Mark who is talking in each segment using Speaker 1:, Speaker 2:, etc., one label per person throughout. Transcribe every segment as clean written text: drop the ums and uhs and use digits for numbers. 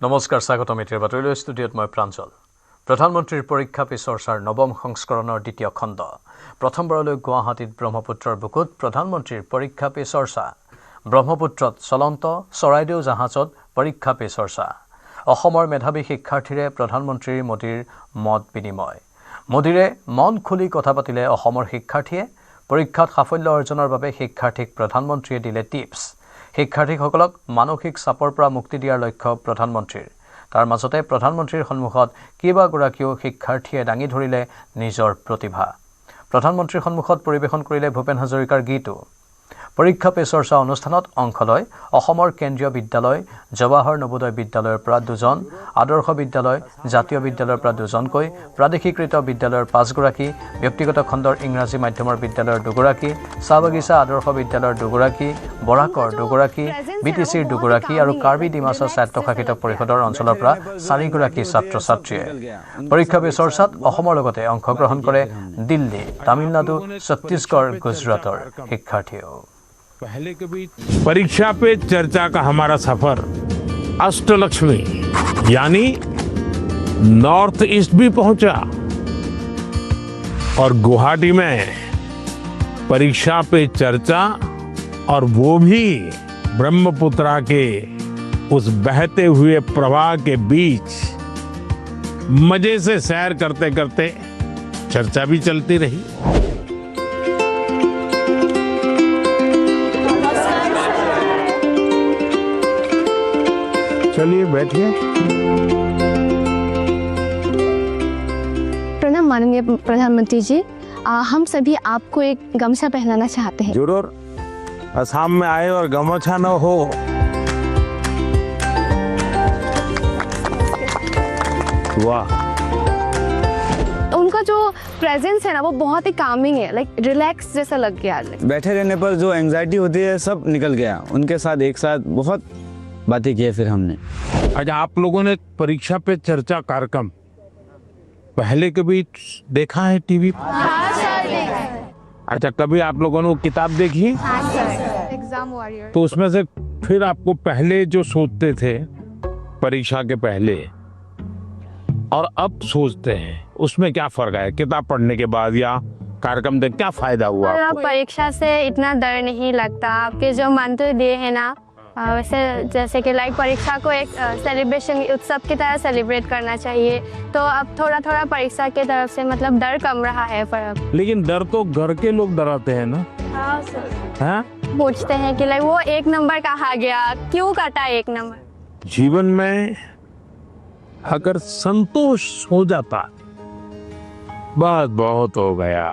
Speaker 1: নমস্কাৰ স্বাগতম এতিয়াৰ বাতৰিলৈ ষ্টুডিঅ'ত মই প্ৰাঞ্জল। প্ৰধানমন্ত্ৰীৰ পৰীক্ষা পে চৰ্চাৰ নৱম সংস্কৰণৰ দ্বিতীয় খণ্ড। প্ৰথমবাৰলৈ গুৱাহাটীত ব্ৰহ্মপুত্ৰৰ বুকুত প্ৰধানমন্ত্ৰীৰ পৰীক্ষা পে চৰ্চা। ব্ৰহ্মপুত্ৰত চলন্ত চৰাইদেউ জাহাজত পৰীক্ষা পে চৰ্চা। অসমৰ মেধাৱী শিক্ষাৰ্থীৰে প্ৰধানমন্ত্ৰী মোদীৰ মত বিনিময়। মোদীৰে মন খুলি কথা পাতিলে অসমৰ শিক্ষাৰ্থীয়ে। পৰীক্ষাত সাফল্য অৰ্জনৰ বাবে শিক্ষাৰ্থীক প্ৰধানমন্ত্ৰীয়ে দিলে টিপছ। শিক্ষাৰ্থীসকলক মানসিক চাপৰ পৰা মুক্তি দিয়াৰ লক্ষ্য প্ৰধানমন্ত্ৰীৰ। তাৰ মাজতে প্ৰধানমন্ত্ৰীৰ সন্মুখত কেইবাগৰাকীও শিক্ষাৰ্থীয়ে দাঙি ধৰিলে নিজৰ প্ৰতিভা। প্ৰধানমন্ত্ৰীৰ সন্মুখত পৰিৱেশন কৰিলে ভূপেন হাজৰিকাৰ গীতো। পৰীক্ষা পে চৰ্চা অনুষ্ঠানত অংশ লয় অসমৰ কেন্দ্ৰীয় বিদ্যালয়, জৱাহৰ নবোদয় বিদ্যালয়ৰ পৰা 2জন, আদৰ্শ বিদ্যালয়, জাতীয় বিদ্যালয়ৰ পৰা 2জনকৈ, প্ৰাদেশিকৃত বিদ্যালয়ৰ 5গৰাকী, ব্যক্তিগত খণ্ডৰ ইংৰাজী মাধ্যমৰ বিদ্যালয়ৰ 2গৰাকী, চাহবাগিচা আদৰ্শ বিদ্যালয়ৰ 2গৰাকী, বৰাকৰ 2গৰাকী, BTCৰ 2গৰাকী আৰু কাৰ্বি ডিমাছা স্বায়ত্তশাসিত পৰিষদৰ অঞ্চলৰ পৰা 4গৰাকী ছাত্ৰ ছাত্ৰীয়ে। পৰীক্ষা পে চৰ্চাত অসমৰ লগতে অংশগ্ৰহণ কৰে দিল্লী, তামিলনাডু, ছত্তীশগড়, গুজৰাটৰ শিক্ষাৰ্থীয়েও।
Speaker 2: परीक्षा पे चर्चा का हमारा सफर अष्टलक्ष्मी यानी नॉर्थ ईस्ट भी पहुंचा और गुवाहाटी में परीक्षा पे चर्चा और वो भी ब्रह्मपुत्रा के उस बहते हुए प्रवाह के बीच मजे से सैर करते करते चर्चा भी चलती रही। चलिए बैठिए।
Speaker 3: प्रणाम माननीय प्रधानमंत्री जी, हम सभी आपको एक गमछा पहनाना चाहते हैं।
Speaker 2: जरूर। असम में आए और गमछा न हो वाह।
Speaker 3: उनका जो प्रेजेंस है ना वो बहुत ही कामिंग है, लाइक रिलैक्स जैसा लग गया।
Speaker 4: बैठे रहने पर जो एंजाइटी होती है सब निकल गया। उनके साथ एक साथ बहुत बातें की फिर हमने।
Speaker 2: आज आप लोगों ने परीक्षा पे चर्चा कार्यक्रम पहले कभी देखा है टीवी पर? अच्छा, कभी आप लोगों ने वो किताब देखी?
Speaker 3: Exam warrior.
Speaker 2: तो उसमें से फिर आपको पहले जो सोचते थे परीक्षा के पहले और अब सोचते हैं उसमें क्या फर्क है? किताब पढ़ने के बाद या कार्यक्रम देख क्या फायदा हुआ आपको?
Speaker 3: परीक्षा से इतना डर नहीं लगता। आपके जो मंत्र दिए है ना, वैसे जैसे कि लाइक परीक्षा को एक सेलिब्रेशन उत्सव की तरह सेलिब्रेट करना चाहिए, तो अब थोड़ा थोड़ा परीक्षा की तरफ से मतलब डर कम रहा है। पर
Speaker 2: लेकिन डर तो घर के लोग डराते हैं ना। हाँ?
Speaker 3: पूछते हैं कि लाइक वो 1 नंबर कहाँ गया, क्यों काटा 1 नंबर।
Speaker 2: जीवन में अगर संतोष हो जाता बस बहुत हो गया,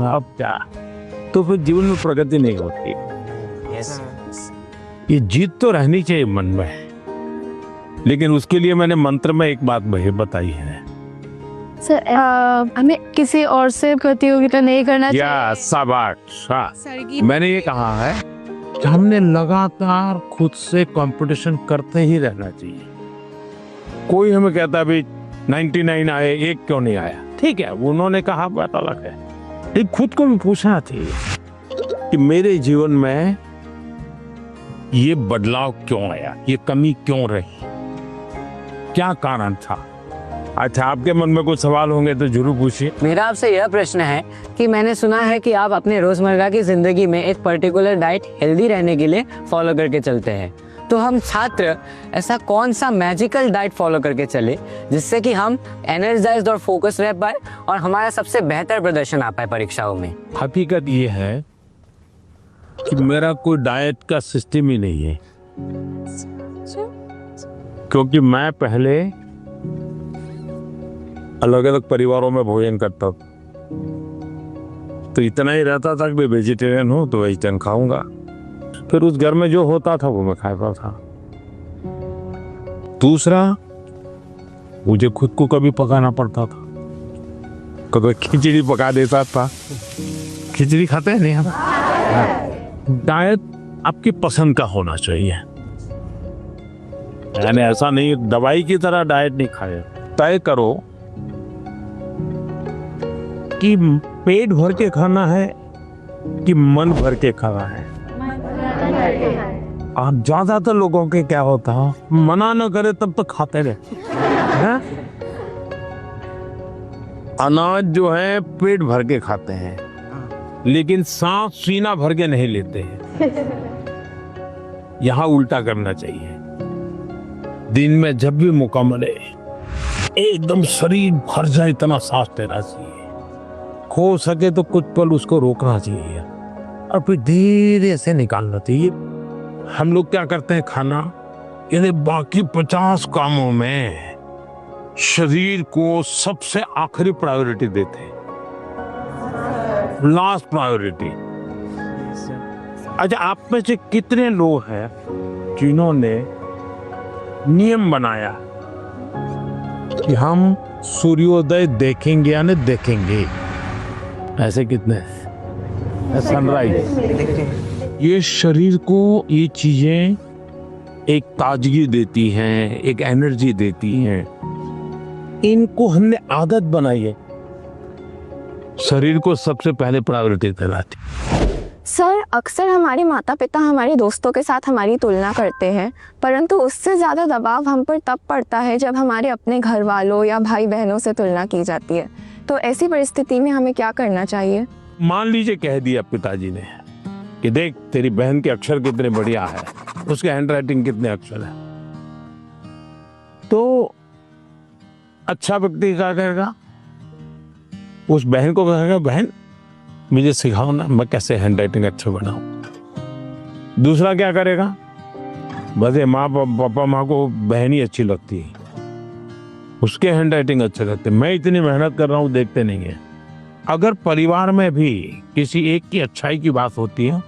Speaker 2: अब क्या, तो फिर जीवन में प्रगति नहीं होती। ये जीत तो रहनी चाहिए मन में, लेकिन उसके लिए मैंने मंत्र में एक बात बताई है।
Speaker 3: सर, हमें किसी और से प्रतियोगिता नहीं करना चाहिए।
Speaker 2: या शाबाश। मैंने ये कहा है कि हमने लगातार खुद से कंपटीशन करते ही रहना चाहिए। कोई हमें कहता भी 99 आए, 1 क्यों नहीं आया? ठीक है, उन्होंने कहा बात अलग है, लेकिन खुद को भी पूछना चाहिए कि मेरे जीवन में ये बदलाव क्यों आया, ये कमी क्यों रही, क्या कारण था? अच्छा, आपके मन में कुछ सवाल होंगे तो जरूर पूछिए।
Speaker 5: मेरा आपसे यह प्रश्न है कि मैंने सुना है कि आप अपने रोजमर्रा की जिंदगी में एक पर्टिकुलर डाइट हेल्दी रहने के लिए फॉलो करके चलते हैं, तो हम छात्र ऐसा कौन सा मैजिकल डाइट फॉलो करके चले जिससे कि हम एनर्जाइज्ड और फोकस रह पाए और हमारा सबसे बेहतर प्रदर्शन आ पाए परीक्षाओं में?
Speaker 2: हकीकत ये है कि मेरा कोई डाइट का सिस्टम ही नहीं है, क्योंकि मैं पहले अलग अलग परिवारों में भोजन करता था, तो इतना ही रहता था कि मैं वेजिटेरियन हूँ तो वेजिटेरियन खाऊंगा, फिर उस घर में जो होता था वो मैं खाता था। दूसरा, मुझे खुद को कभी पकाना पड़ता था, कभी खिचड़ी पका देता था। खिचड़ी खाते हैं नहीं हम? डाइट आपकी पसंद का होना चाहिए, यानी ऐसा नहीं दवाई की तरह डाइट नहीं खाए। तय करो कि पेट भर के खाना है कि मन भर के खाना है। आप ज्यादातर लोगों के क्या होता है, मना न करे तब तक खाते रहे हैं? अनाज जो है पेट भर के खाते हैं, लेकिन सांस सीना भर के नहीं लेते हैं। यहाँ उल्टा करना चाहिए। दिन में जब भी मौका मिले एकदम शरीर भर जाए इतना सांस लेना चाहिए। हो सके तो कुछ पल उसको रोकना चाहिए और फिर धीरे से निकालना चाहिए। हम लोग क्या करते हैं, खाना यानी बाकी 50 कामों में शरीर को सबसे आखिरी प्रायोरिटी देते हैं, लास्ट प्रायोरिटी। अच्छा, आप में से कितने लोग हैं जिन्होंने नियम बनाया कि हम सूर्योदय देखेंगे या नहीं देखेंगे? ऐसे कितने? सनराइज, ये शरीर को ये चीजें एक ताजगी देती हैं, एक एनर्जी देती हैं। इनको हमने आदत बनाई है, शरीर को सबसे पहले प्रायोरिटी दिलाती।
Speaker 6: सर, अक्सर हमारे माता पिता हमारे दोस्तों के साथ हमारी तुलना करते हैं, परंतु उससे ज़्यादा दबाव हम पर तब पड़ता है जब हमारे अपने घर वालों या भाई बहनों से तुलना की जाती है। तो ऐसी परिस्थिति में हमें क्या करना चाहिए?
Speaker 2: मान लीजिए कह दिया पिताजी ने कि देख तेरी बहन के अक्षर कितने बढ़िया है, उसके हैंडराइटिंग कितने अक्षर है, तो अच्छा व्यक्ति क्या करेगा? उस बहन को कहेगा, बहन मुझे सिखाओ ना, मैं कैसे हैंडराइटिंग अच्छा बनाऊं। दूसरा क्या करेगा? बस ये माँ पापा माँ को बहन ही अच्छी लगती है, उसके हैंडराइटिंग अच्छे लगते, मैं इतनी मेहनत कर रहा हूँ देखते नहीं है। अगर परिवार में भी किसी एक की अच्छाई की बात होती है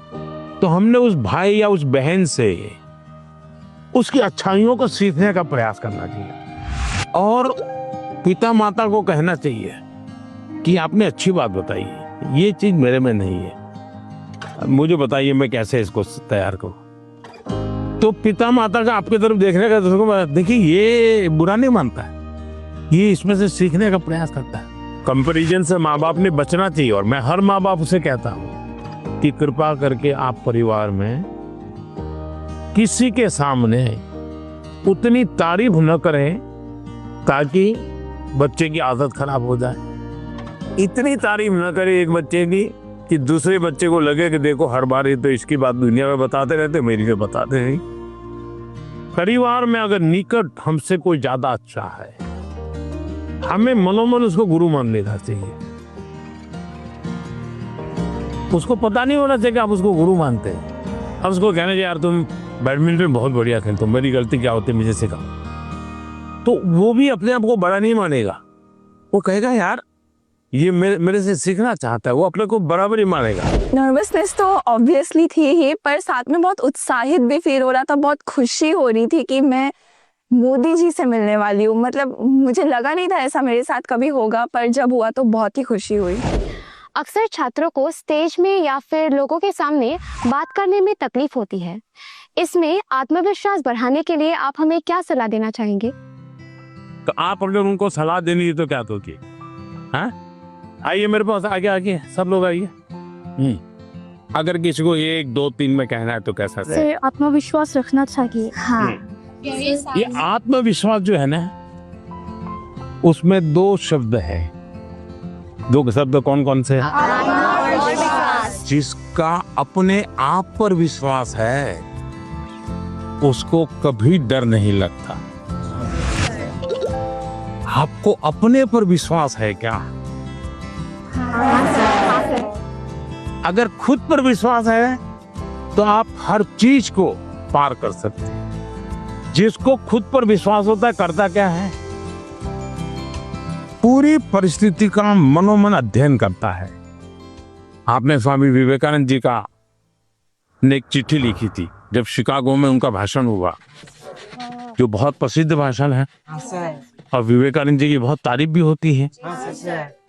Speaker 2: तो हमने उस भाई या उस बहन से उसकी अच्छाइयों को सीखने का प्रयास करना चाहिए और पिता माता को कहना चाहिए कि आपने अच्छी बात बताई, ये चीज मेरे में नहीं है, मुझे बताइए मैं कैसे इसको तैयार करूं। तो पिता माता का आपकी तरफ देखने का, देखिए ये बुरा नहीं मानता है, ये इसमें से सीखने का प्रयास करता है। कंपैरिजन से माँ बाप ने बचना चाहिए और मैं हर माँ बाप से कहता हूँ कि कृपा करके आप परिवार में किसी के सामने उतनी तारीफ न करें ताकि बच्चे की आदत खराब हो जाए। इतनी तारीफ न करें एक बच्चे की कि दूसरे बच्चे को लगे कि देखो हर बार ये तो इसकी बात दुनिया में बताते रहते, मेरी को बताते नहीं। परिवार में अगर निकट हमसे कोई ज्यादा अच्छा है, हमें मनोमन उसको गुरु मान लेना चाहिए। उसको पता नहीं होना चाहिए कि आप उसको गुरु मानते हैं। अब उसको कहना चाहिए यार तुम बैडमिंटन बहुत बढ़िया खेलते हो, मेरी गलती क्या होती है मुझे सिखाओ, तो वो भी अपने आप को बड़ा नहीं मानेगा, वो कहेगा यार ये मेरे से सीखना चाहता है, वो अपने को बराबर ही मानेगा।
Speaker 6: नर्वसनेस तो ऑब्वियसली थी ही, पर साथ में बहुत उत्साहित भी फील हो रहा था, बहुत खुशी हो रही थी कि मैं मोदी जी से मिलने वाली हूँ। मतलब मुझे लगा नहीं था ऐसा मेरे साथ कभी होगा, पर जब हुआ तो बहुत ही खुशी हुई।
Speaker 3: अक्सर छात्रों को स्टेज में या फिर लोगों के सामने बात करने में तकलीफ होती है। इसमें आत्मविश्वास बढ़ाने के लिए आप हमें क्या सलाह देना चाहेंगे?
Speaker 2: तो आप अगर उनको सलाह देनी है तो क्या दोगे? हाँ, आइए मेरे पास, आगे आगे सब लोग आइए। अगर किसी को 1 2 3 में कहना है तो कैसा?
Speaker 3: सर, आत्मविश्वास रखना चाहिए।
Speaker 6: हाँ,
Speaker 2: ये आत्मविश्वास जो है ना, उसमें 2 शब्द है। 2 शब्द कौन कौन से? जिसका अपने आप पर विश्वास है उसको कभी डर नहीं लगता। आपको अपने पर विश्वास है क्या? अगर खुद पर विश्वास है तो आप हर चीज को पार कर सकते हैं। जिसको खुद पर विश्वास होता है करता क्या है? पूरी परिस्थिति का मनोमन अध्ययन करता है। आपने स्वामी विवेकानंद जी का ने एक चिट्ठी लिखी थी जब शिकागो में उनका भाषण हुआ, जो बहुत प्रसिद्ध भाषण है और विवेकानंद जी की बहुत तारीफ भी होती है।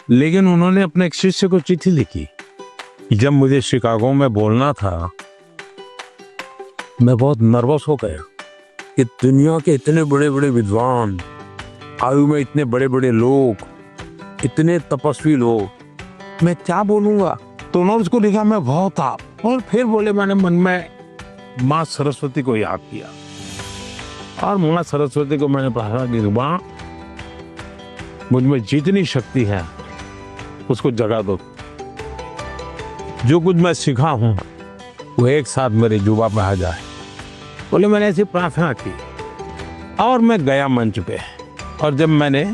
Speaker 2: लेकिन उन्होंने अपने एक शिष्य को चिट्ठी लिखी, जब मुझे शिकागो में बोलना था मैं बहुत नर्वस हो गया कि दुनिया के इतने बड़े बड़े विद्वान, आयु में इतने बड़े बड़े लोग, इतने तपस्वी लोग, मैं क्या बोलूंगा। तो उन्होंने उसको लिखा मैं बहुत आप, और फिर बोले मैंने मन में माँ सरस्वती को याद किया और माँ सरस्वती को मैंने कहा कि माँ, मुझ में जितनी शक्ति है उसको जगा दो। जो कुछ मैं सीखा हूं वो एक साथ मेरे जुबा पे आ जाए। बोले मैंने ऐसी प्रार्थना की और मैं गया मंच पे, और जब मैंने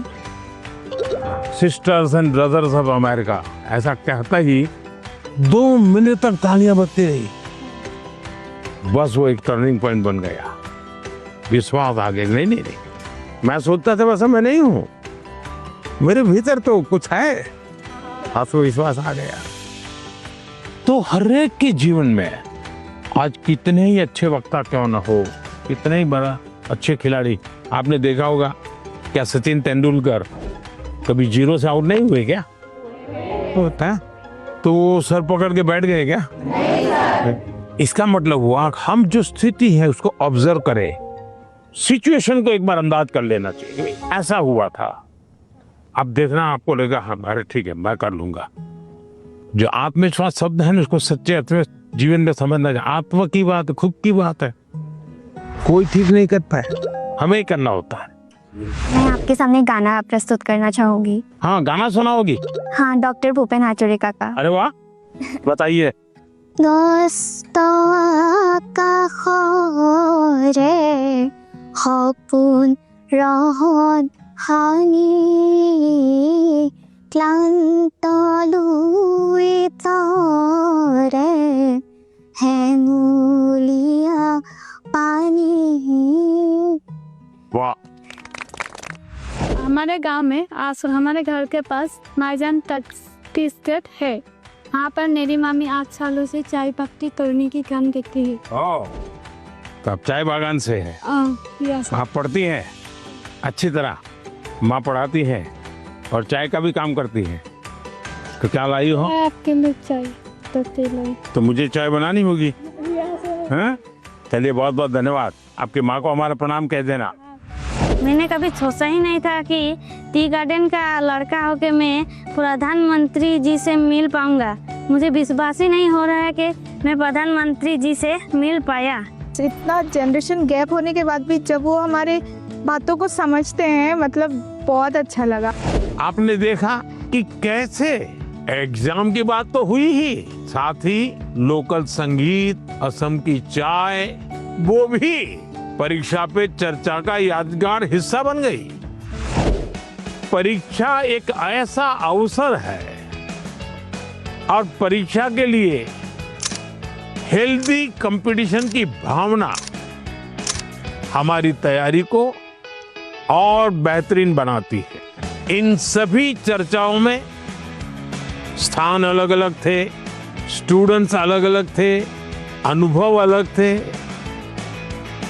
Speaker 2: sisters and brothers of America ऐसा कहता ही 2 मिनट तक तालियां बजती रही। बस वो एक टर्निंग पॉइंट बन गया। विश्वास आ गया। नहीं, मैं सोचता था वैसा मैं नहीं हूं, मेरे भीतर तो कुछ है। आत्मविश्वास आ गया। तो हर एक के जीवन में आज कितने ही अच्छे वक्ता क्यों न हो, कितने ही बड़ा अच्छे खिलाड़ी, आपने देखा होगा क्या सचिन तेंदुलकर कभी 0 से आउट नहीं हुए क्या? होता है तो वो सर पकड़ के बैठ गए क्या? इसका मतलब हुआ हम जो स्थिति है उसको ऑब्जर्व करें, सिचुएशन को एक बार अंदाज कर लेना चाहिए। ऐसा हुआ था, अब देखना आपको लगेगा हाँ अरे ठीक है मैं कर लूंगा। जो आत्मविश्वास शब्द है ना उसको सच्चे अर्थ में जीवन में समझना चाहिए। आत्मा की बात है, खुद की बात है, कोई ठीक नहीं कर पाए, हमें ही करना होता है।
Speaker 3: मैं आपके सामने गाना प्रस्तुत करना चाहूंगी।
Speaker 2: हाँ गाना सुनाओगी?
Speaker 3: हाँ, डॉक्टर भूपेन हाजरिका का।
Speaker 2: अरे वाह, बताइए।
Speaker 3: সপোন ৰহন হানি ক্লান্ত লুই তৰে হেঙুলীয়া পানী।
Speaker 2: वाह,
Speaker 7: हमारे गांव में हमारे घर के पास माईजान टी स्टेट है। वहाँ पर मेरी मामी 8 सालों से चाय पत्ती तोड़ने की काम करती है।
Speaker 2: तो आप चाय बागान से है?
Speaker 7: यस।
Speaker 2: आप पढ़ती हैं अच्छी तरह, माँ पढ़ाती है और चाय का भी काम करती है। तो क्या लाई हो?
Speaker 7: आपके लिए चाय पत्ती लाई।
Speaker 2: तो मुझे चाय बनानी होगी। हैं? चलिए बहुत बहुत धन्यवाद। आपकी माँ को हमारा प्रणाम कह देना।
Speaker 7: मैंने कभी सोचा ही नहीं था कि टी गार्डन का लड़का होकर मैं प्रधानमंत्री जी से मिल पाऊंगा। मुझे विश्वास ही नहीं हो रहा है कि मैं प्रधानमंत्री जी से मिल पाया।
Speaker 8: इतना जनरेशन गैप होने के बाद भी जब वो हमारे बातों को समझते हैं, मतलब बहुत अच्छा लगा।
Speaker 2: आपने देखा कि कैसे एग्जाम की बात तो हुई ही, साथ ही लोकल संगीत, असम की चाय, वो भी परीक्षा पे चर्चा का यादगार हिस्सा बन गई। परीक्षा एक ऐसा अवसर है और परीक्षा के लिए हेल्दी कंपटीशन की भावना हमारी तैयारी को और बेहतरीन बनाती है। इन सभी चर्चाओं में स्थान अलग अलग थे, स्टूडेंट्स अलग अलग थे, अनुभव अलग थे,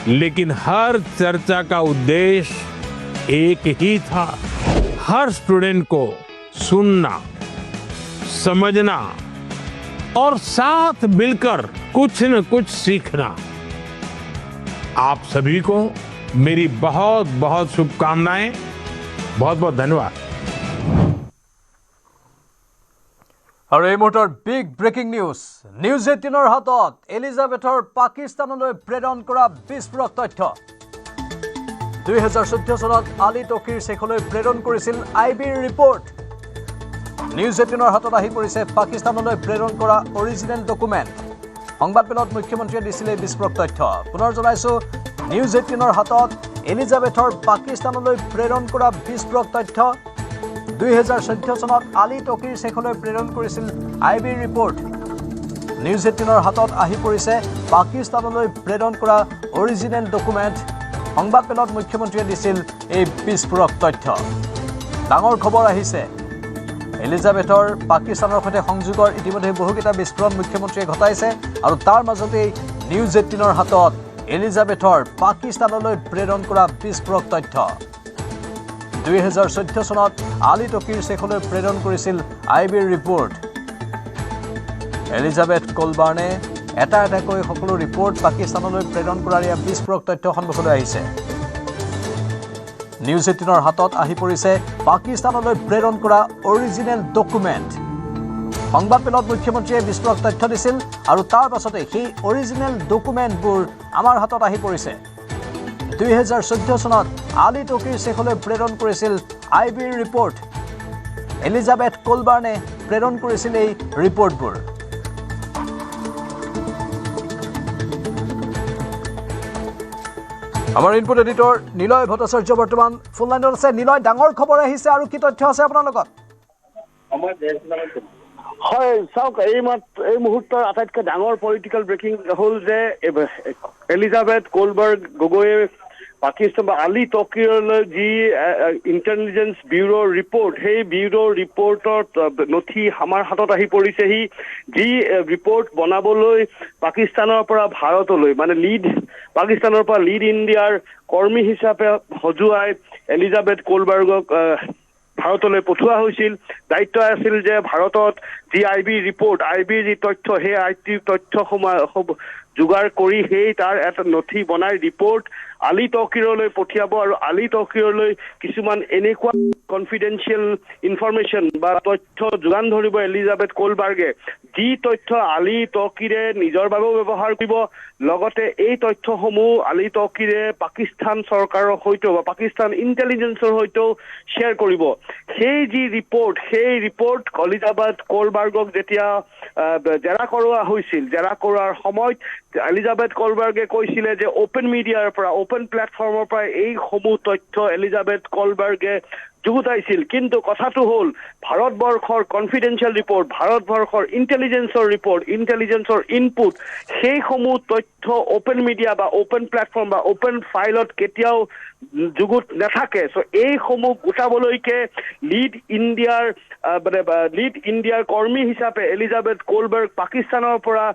Speaker 2: लेकिन हर चर्चा का उद्देश्य एक ही था, हर स्टूडेंट को सुनना, समझना और साथ मिलकर कुछ न कुछ सीखना। आप सभी को मेरी बहुत बहुत शुभकामनाएं, बहुत बहुत धन्यवाद।
Speaker 1: और এই মুহূৰ্তৰ বিগ ব্ৰেকিং নিউজ 18ৰ হাতত এলিজাবেথৰ পাকিস্তানলৈ প্ৰেৰণ কৰা বিস্ফোৰক তথ্য। 2014 চনত আলী টকিৰ শেখলৈ প্ৰেৰণ কৰিছিল আইবিৰ ৰিপৰ্ট। নিউজ 18ৰ হাতত আহি পৰিছে পাকিস্তানলৈ প্ৰেৰণ কৰা অৰিজিনেল ডকুমেণ্ট। সংবাদমেলত মুখ্যমন্ত্ৰীয়ে দিছিলে বিস্ফোৰক তথ্য। পুনৰ জনাইছো, নিউজ 18ৰ হাতত এলিজাবেথৰ পাকিস্তানলৈ প্ৰেৰণ কৰা বিস্ফোৰক তথ্য। 2014 চনত আলী টকিৰ শেখলৈ প্ৰেৰণ কৰিছিল আইবিৰ ৰিপৰ্ট। নিউজ 18ৰ হাতত আহি পৰিছে পাকিস্তানলৈ প্ৰেৰণ কৰা অৰিজিনেল ডকুমেণ্ট। সংবাদমেলত মুখ্যমন্ত্ৰীয়ে দিছিল এই বিস্ফোৰক তথ্য। ডাঙৰ খবৰ আহিছে, এলিজাবেথৰ পাকিস্তানৰ সৈতে সংযোগৰ ইতিমধ্যে বহুকেইটা বিস্ফোৰণ মুখ্যমন্ত্ৰীয়ে ঘটাইছে আৰু তাৰ মাজতেই নিউজ 18ৰ হাতত এলিজাবেথৰ পাকিস্তানলৈ প্ৰেৰণ কৰা বিস্ফোৰক তথ্য। 2014 চনত আলী টকিৰ শেখলৈ প্ৰেৰণ কৰিছিল আইবিৰ ৰিপৰ্ট। এলিজাবেথ কলবাৰ্নে এটা এটাকৈ সকলো ৰিপৰ্ট পাকিস্তানলৈ প্ৰেৰণ কৰাৰ এয়া বিস্ফোৰক তথ্য সন্মুখলৈ আহিছে। নিউজ 18ৰ হাতত আহি পৰিছে পাকিস্তানলৈ প্ৰেৰণ কৰা অৰিজিনেল ডকুমেণ্ট। সংবাদমেলত মুখ্যমন্ত্ৰীয়ে বিস্ফোৰক তথ্য দিছিল আৰু তাৰ পাছতে সেই অৰিজিনেল ডকুমেণ্টবোৰ আমাৰ হাতত আহি পৰিছে 2014 চনত আলী তৌকিৰ শ্বেখলৈ প্ৰেৰণ কৰিছিল আইবিৰ ৰিপৰ্ট এলিজাবেথ কোলবাৰ্নে প্ৰেৰণ কৰিছিল এই ৰিপৰ্টবোৰ আমাৰ ইনপুট এডিটৰ নিলয় ভট্টাচাৰ্য বৰ্তমান ফোন লাইনত আছে নিলয় ডাঙৰ খবৰ আহিছে আৰু কি তথ্য আছে আপোনাৰ লগত
Speaker 9: হয় চাওক এই মুহূৰ্তৰ আটাইতকৈ ডাঙৰ পলিটিকেল ব্ৰেকিং হ'ল যে এলিজাবেথ কোলবাৰ্গ গগৈয়ে পাকিস্তান বা আলী তৌকিৰলৈ যি ইণ্টেলিজেন্স ব্যুৰৰ ৰিপৰ্ট সেই ব্যুৰৰ ৰিপৰ্টৰ নথি আমাৰ হাতত আহি পৰিছেহি যি ৰিপৰ্ট বনাবলৈ পাকিস্তানৰ পৰা ভাৰতলৈ মানে পাকিস্তানৰ পৰা লিড ইণ্ডিয়াৰ কৰ্মী হিচাপে সজুৱাই এলিজাবেথ কোলবাৰ্গক ভাৰতলৈ পঠোৱা হৈছিল দায়িত্ব আছিল যে ভাৰতত যি আইবিৰ যি তথ্য সেই আইবিৰ তথ্যসমূহ যোগাৰ কৰি সেই তাৰ এটা নথি বনাই ৰিপৰ্ট আলী তৌকিৰলৈ পঠিয়াব আৰু আলী তৌকিৰলৈ কিছুমান এনেকুৱা কনফিডেন্সিয়েল ইনফৰমেশ্যন বা তথ্য যোগান ধৰিব এলিজাবেথ কোলবাৰ্গে যি তথ্য আলী তৌকিৰে নিজৰ বাবেও ব্যৱহাৰ কৰিব লগতে এই তথ্যসমূহ আলী তৌকিৰে পাকিস্তান চৰকাৰৰ সৈতেও বা পাকিস্তান ইণ্টেলিজেন্সৰ সৈতেও শ্বেয়াৰ কৰিব সেই যি ৰিপৰ্ট এলিজাবেথ কোলবাৰ্গক যেতিয়া জেৰা কৰোৱা হৈছিল জেৰা কৰাৰ সময়ত এলিজাবেথ কোলবাৰ্গে কৈছিলে যে অপেন মিডিয়াৰ পৰা অপেন প্লেটফৰ্মৰ পৰা এই সমূহ তথ্য এলিজাবেথ কোলবাৰ্গে যুগুতাইছিল কিন্তু কথাটো হ'ল ভাৰতবৰ্ষৰ কনফিডেন্সিয়েল ৰিপৰ্ট ভাৰতবৰ্ষৰ ইণ্টেলিজেন্সৰ ইনপুট সেইসমূহ তথ্য অপেন মিডিয়া বা অপেন প্লেটফৰ্ম বা অপেন ফাইলত কেতিয়াও যুগুত নাথাকে চ' এইসমূহ গোটাবলৈকে লিড ইণ্ডিয়াৰ কৰ্মী হিচাপে এলিজাবেথ কোলবাৰ্গ পাকিস্তানৰ পৰা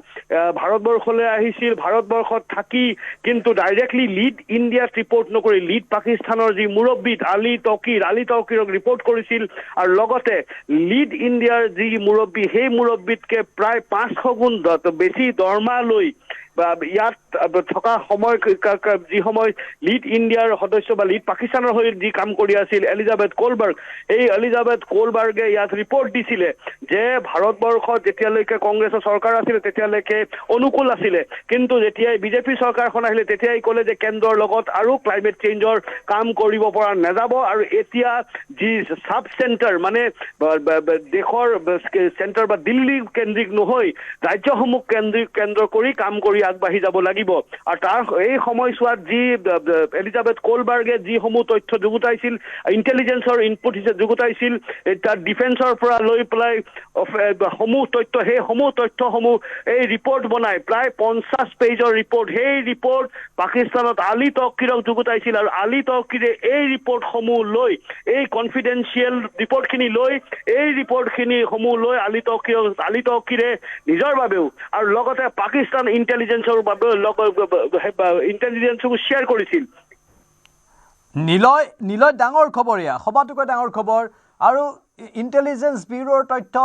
Speaker 9: ভাৰতবৰ্ষলৈ আহিছিল ভাৰতবৰ্ষত থাকি কিন্তু ডাইৰেক্টলি লিড ইণ্ডিয়াত ৰিপৰ্ট নকৰি লিড পাকিস্তানৰ যি মুৰব্বী আলী তৌকিৰক ৰিপৰ্ট কৰিছিল আৰু লগতে লিড ইণ্ডিয়াৰ যি মুৰব্বী সেই মুৰব্বীতকে প্ৰায় 500 গুণ বেছি দৰমহা লৈ ইয়াত থকা যি সময় লিড ইণ্ডিয়াৰ সদস্য বা লিড পাকিস্তানৰ হৈ যি কাম কৰি আছিল এলিজাবেথ কোলবাৰ্গে ইয়াত ৰিপৰ্ট দিছিলে যে ভাৰতবৰ্ষত যেতিয়ালৈকে কংগ্ৰেছৰ চৰকাৰ আছিলে তেতিয়ালৈকে অনুকূল আছিলে কিন্তু যেতিয়াই বিজেপি চৰকাৰখন আহিলে তেতিয়াই ক'লে যে কেন্দ্ৰৰ লগত আৰু ক্লাইমেট চেঞ্জৰ কাম কৰিব পৰা নাযাব আৰু এতিয়া যি সাব চেণ্টাৰ মানে দেশৰ চেণ্টাৰ বা দিল্লী কেন্দ্ৰিক নহয় ৰাজ্যসমূহ কেন্দ্ৰ কৰি কাম কৰি আগবাঢ়ি যাব লাগিব আৰু তাৰ এই সময়ছোৱাত যি এলিজাবেথ কোলবাৰ্গে যিসমূহ তথ্য যুগুতাইছিল ইণ্টেলিজেন্সৰ ইনপুট হিচাপে যুগুতাইছিল তাৰ ডিফেন্সৰ পৰা লৈ পেলাই সমূহ তথ্যসমূহ এই ৰিপৰ্ট বনাই প্ৰায় 50 পেজৰ ৰিপৰ্ট সেই ৰিপৰ্ট পাকিস্তানত আলী তৌকিৰক যুগুতাইছিল আৰু আলী তৌকিৰে এই ৰিপৰ্টসমূহ লৈ এই কনফিডেন্সিয়েল ৰিপৰ্টখিনি লৈ আলী তৌকিৰে নিজৰ বাবেও আৰু লগতে পাকিস্তান ইণ্টেলিজেন্সৰ বাবেও ইণ্টেলিজেন্সকো শ্বেয়াৰ কৰিছিল
Speaker 1: নিলয় ডাঙৰ খবৰ এয়া সবাতোকৈ ডাঙৰ খবৰ আৰু ইণ্টেলিজেন্স ব্যুৰৰ তথ্য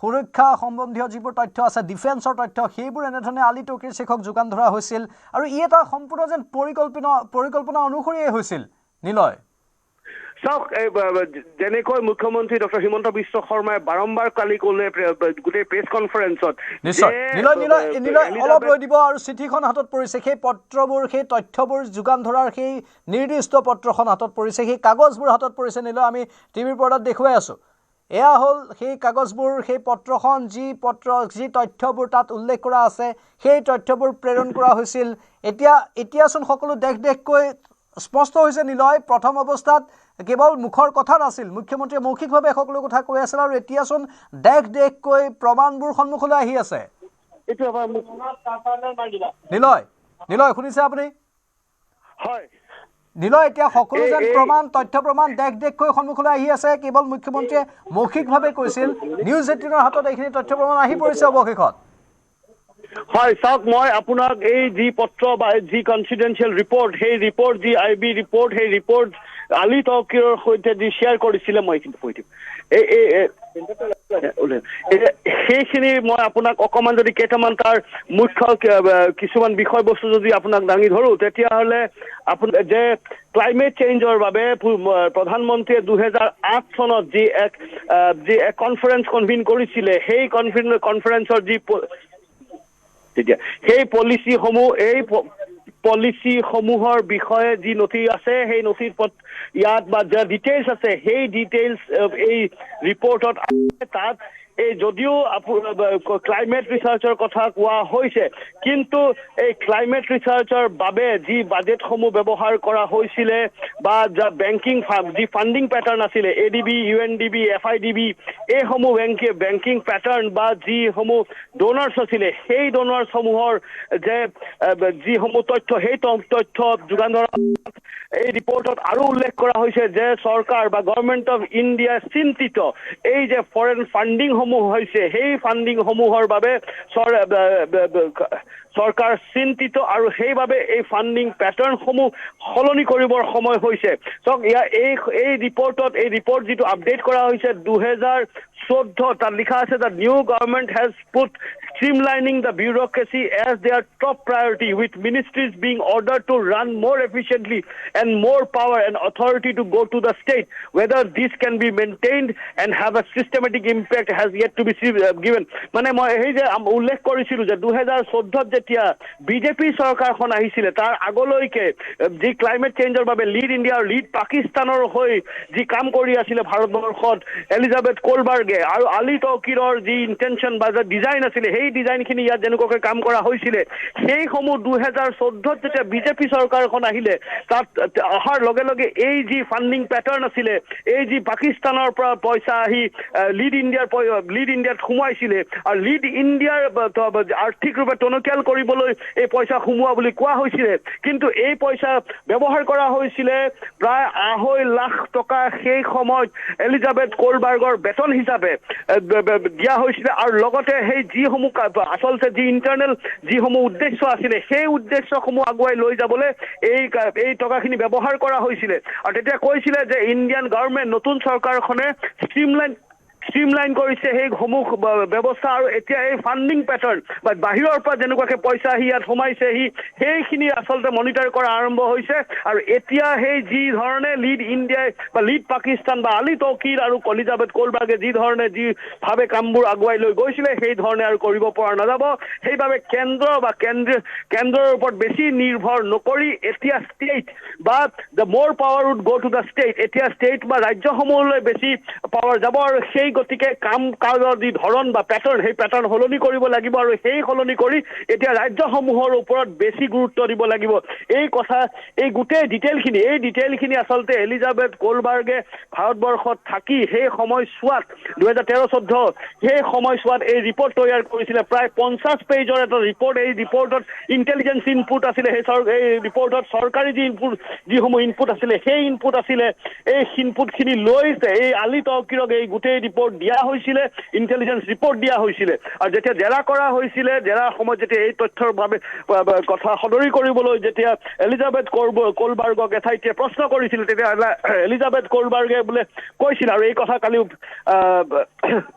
Speaker 1: সুৰক্ষা সম্বন্ধীয় যিবোৰ তথ্য আছে ডিফেন্সৰ তথ্য সেইবোৰ এনেধৰণে আলী তৌকিৰ শ্বেখক যোগান ধৰা হৈছিল আৰু ই এটা সম্পূৰ্ণ যেন পৰিকল্পনা অনুসৰিয়ে হৈছিল নিলয়
Speaker 9: চাওক যেনেকৈ মুখ্যমন্ত্ৰী ডক্টৰ হিমন্ত বিশ্ব শৰ্মাই বাৰম্বাৰ কালি ক'লে গোটেই প্ৰেছ কনফাৰেন্সত
Speaker 1: নিশ্চয় নিলয় অলপ ৰৈ দিব আৰু চিঠিখন হাতত পৰিছে সেই পত্ৰবোৰ সেই তথ্যবোৰ যোগান ধৰাৰ সেই নিৰ্দিষ্ট পত্ৰখন হাতত পৰিছে সেই কাগজবোৰ হাতত পৰিছে নিলয় আমি টিভিৰ পৰ্দাত দেখুৱাই আছোঁ এয়া হ'ল সেই কাগজবোৰ সেই পত্ৰখন যি তথ্যবোৰ তাত উল্লেখ কৰা আছে সেই তথ্যবোৰ প্ৰেৰণ কৰা হৈছিল এতিয়াচোন সকলো দেশকৈ স্পষ্ট হৈছে নিলয় প্ৰথম অৱস্থাত কেৱল মুখৰ কথা নাছিল মুখ্যমন্ত্ৰীয়ে মৌখিকভাৱে সকলো কথা কৈ আছিল আৰু এতিয়াচোন দেশকৈ প্ৰমাণবোৰ সন্মুখলৈ আহি আছে নিলয় শুনিছে আপুনি
Speaker 9: হয়
Speaker 1: নিলয় এতিয়া সকলো যেন তথ্য প্ৰমাণ দেশকৈ সন্মুখলৈ আহি আছে কেৱল মুখ্যমন্ত্ৰীয়ে মৌখিকভাৱে কৈছিল নিউজ 18ৰ হাতত এইখিনি তথ্য প্ৰমাণ আহি পৰিছে অৱশেষত
Speaker 9: হয় চাওক মই আপোনাক এই যি পত্ৰ বা যি কনফিডেন্সিয়েল ৰিপৰ্ট সেই ৰিপৰ্ট যি আইবি ৰিপৰ্ট সেই ৰিপৰ্ট আলী তৌকিৰৰ সৈতে যি শ্বেয়াৰ কৰিছিলে মই কিন্তু কৈ দিম সেইখিনি মই আপোনাক অকমান যদি কেইটামান তাৰ মুখ্য কিছুমান বিষয়বস্তু যদি আপোনাক দাঙি ধৰো তেতিয়াহ'লে আপোনাৰ যে ক্লাইমেট চেঞ্জৰ বাবে প্ৰধানমন্ত্ৰীয়ে 2008 চনত যি এক কনফাৰেন্স কনভিন কৰিছিলে সেই কনফাৰেন্সৰ যি তেতিয়া সেই পলিচিসমূহৰ বিষয়ে যি নথি আছে সেই নথিৰ ইয়াত বা যা ডিটেইলছ আছে সেই ডিটেইলছ এই ৰিপৰ্টত তাত এই যদিও ক্লাইমেট ৰিচাৰ্চৰ কথা কোৱা হৈছে কিন্তু এই ক্লাইমেট ৰিচাৰ্চৰ বাবে যি বাজেটসমূহ ব্যৱহাৰ কৰা হৈছিলে বা বেংকিং যি ফাণ্ডিং পেটাৰ্ণ আছিলে ADB UNDB FIDB এইসমূহ বেংকিং পেটাৰ্ণ বা যিসমূহ ডোনাৰ্ছ আছিলে সেই ডোনাৰ্ছসমূহৰ যে যিসমূহ তথ্য সেই তথ্য যোগান ধৰা এই ৰিপৰ্টত আৰু উল্লেখ কৰা হৈছে যে চৰকাৰ বা গভৰ্ণমেণ্ট অফ ইণ্ডিয়া চিন্তিত এই যে ফৰেন ফাণ্ডিংসমূহ হৈছে সেই ফাণ্ডিংসমূহৰ বাবে চৰকাৰ চিন্তিত আৰু সেইবাবে এই ফাণ্ডিং পেটাৰ্ণসমূহ সলনি কৰিবৰ সময় হৈছে চাওক এই ৰিপৰ্ট যিটো আপডেট কৰা হৈছে 2014 তাত লিখা আছে that new government has put streamlining the bureaucracy as their top priority with ministries being ordered to run more efficiently and more power and authority to go to the state whether this can be maintained and have a systematic impact has yet to be given মানে মই এই যে উল্লেখ কৰিছিলো যে 2014 যেতিয়া BJP চৰকাৰখন আহিছিলে তাৰ আগলৈকে যি ক্লাইমেট চেঞ্জৰ বাবে লিড ইণ্ডিয়া আৰু লিড পাকিস্তানৰ হৈ যি কাম কৰি আছিলে ভাৰতবৰ্ষত এলিজাবেথ কোলবাৰ্গে আৰু আলী তৌকিৰৰ যি ইণ্টেনশ্যন বা ডিজাইন আছিলে সেই ডিজাইনখিনি ইয়াত যেনেকুৱাকৈ কাম কৰা হৈছিলে সেইসমূহ 2014 যেতিয়া বিজেপি চৰকাৰখন আহিলে তাত অহাৰ লগে লগে এই যি ফাণ্ডিং পেটাৰ্ণ আছিলে এই যি পাকিস্তানৰ পৰা পইচা আহি লিড ইণ্ডিয়াত সোমাইছিলে আৰু লিড ইণ্ডিয়াৰ আৰ্থিক ৰূপে টনকিয়াল কৰিবলৈ এই পইচা সোমোৱা বুলি কোৱা হৈছিলে কিন্তু এই পইচা ব্যৱহাৰ কৰা হৈছিলে প্ৰায় 2.5 লাখ টকা সেই সময়ত এলিজাবেথ কোলবাৰ্গৰ বেতন হিচাপে দিয়া হৈছিলে আৰু লগতে সেই যিসমূহ আচলতে যি ইণ্টাৰনেল যিসমূহ উদ্দেশ্য আছিলে সেই উদ্দেশ্যসমূহ আগুৱাই লৈ যাবলৈ এই টকাখিনি ব্যৱহাৰ কৰা হৈছিলে আৰু তেতিয়া কৈছিলে যে ইণ্ডিয়ান গভৰ্ণমেণ্ট নতুন চৰকাৰখনে ষ্ট্ৰীমলাইন কৰিছে সেইসমূহ ব্যৱস্থা আৰু এতিয়া এই ফাণ্ডিং পেটাৰ্ণ বা বাহিৰৰ পৰা যেনেকুৱাকৈ পইচা আহি ইয়াত সোমাইছেহি সেইখিনি আচলতে মনিটৰ কৰা আৰম্ভ হৈছে আৰু এতিয়া সেই যি ধৰণে লিড ইণ্ডিয়াই বা লিড পাকিস্তান বা আলী তৌকিৰ আৰু এলিজাবেথ কোলবাৰ্গে যি ধৰণে যিভাৱে কামবোৰ আগুৱাই লৈ গৈছিলে সেই ধৰণে আৰু কৰিব পৰা নাযাব সেইবাবে কেন্দ্ৰৰ ওপৰত বেছি নিৰ্ভৰ নকৰি এতিয়া ষ্টেট বা দ্য মোৰ পাৱাৰ উড গ' টু দ্য ষ্টেট এতিয়া ষ্টেট বা ৰাজ্যসমূহলৈ বেছি পাৱাৰ যাব আৰু সেই গতিকে কাম কাজৰ যি ধৰণ বা পেটাৰ্ণ সেই পেটাৰ্ণ সলনি কৰিব লাগিব আৰু সেই সলনি কৰি এতিয়া ৰাজ্যসমূহৰ ওপৰত বেছি গুৰুত্ব দিব লাগিব এই গোটেই ডিটেইলখিনি আচলতে এলিজাবেথ কোলবাৰ্গে ভাৰতবৰ্ষত থাকি সেই সময়ছোৱাত 2013-14 সেই সময়ছোৱাত এই ৰিপৰ্ট তৈয়াৰ কৰিছিলে প্ৰায় 50 পেজৰ এটা ৰিপৰ্ট এই ৰিপৰ্টত ইণ্টেলিজেন্স ইনপুট আছিলে এই ৰিপৰ্টত চৰকাৰী যিসমূহ ইনপুট আছিলে সেই ইনপুট আছিলে এই ইনপুটখিনি লৈ এই আলী তৌকিৰক এই গোটেই ৰিপৰ্ট দিয়া হৈছিলে ইণ্টেলিজেন্স ৰিপৰ্ট দিয়া হৈছিলে আৰু যেতিয়া জেৰা কৰা হৈছিলে জেৰাৰ সময়ত যেতিয়া এই তথ্যৰ বাবে কথা সদৰি কৰিবলৈ যেতিয়া এলিজাবেথ কোলবাৰ্গক এঠাইতে প্ৰশ্ন কৰিছিল তেতিয়া এলিজাবেথ কোলবাৰ্গে বোলে কৈছিল আৰু এই কথা কালি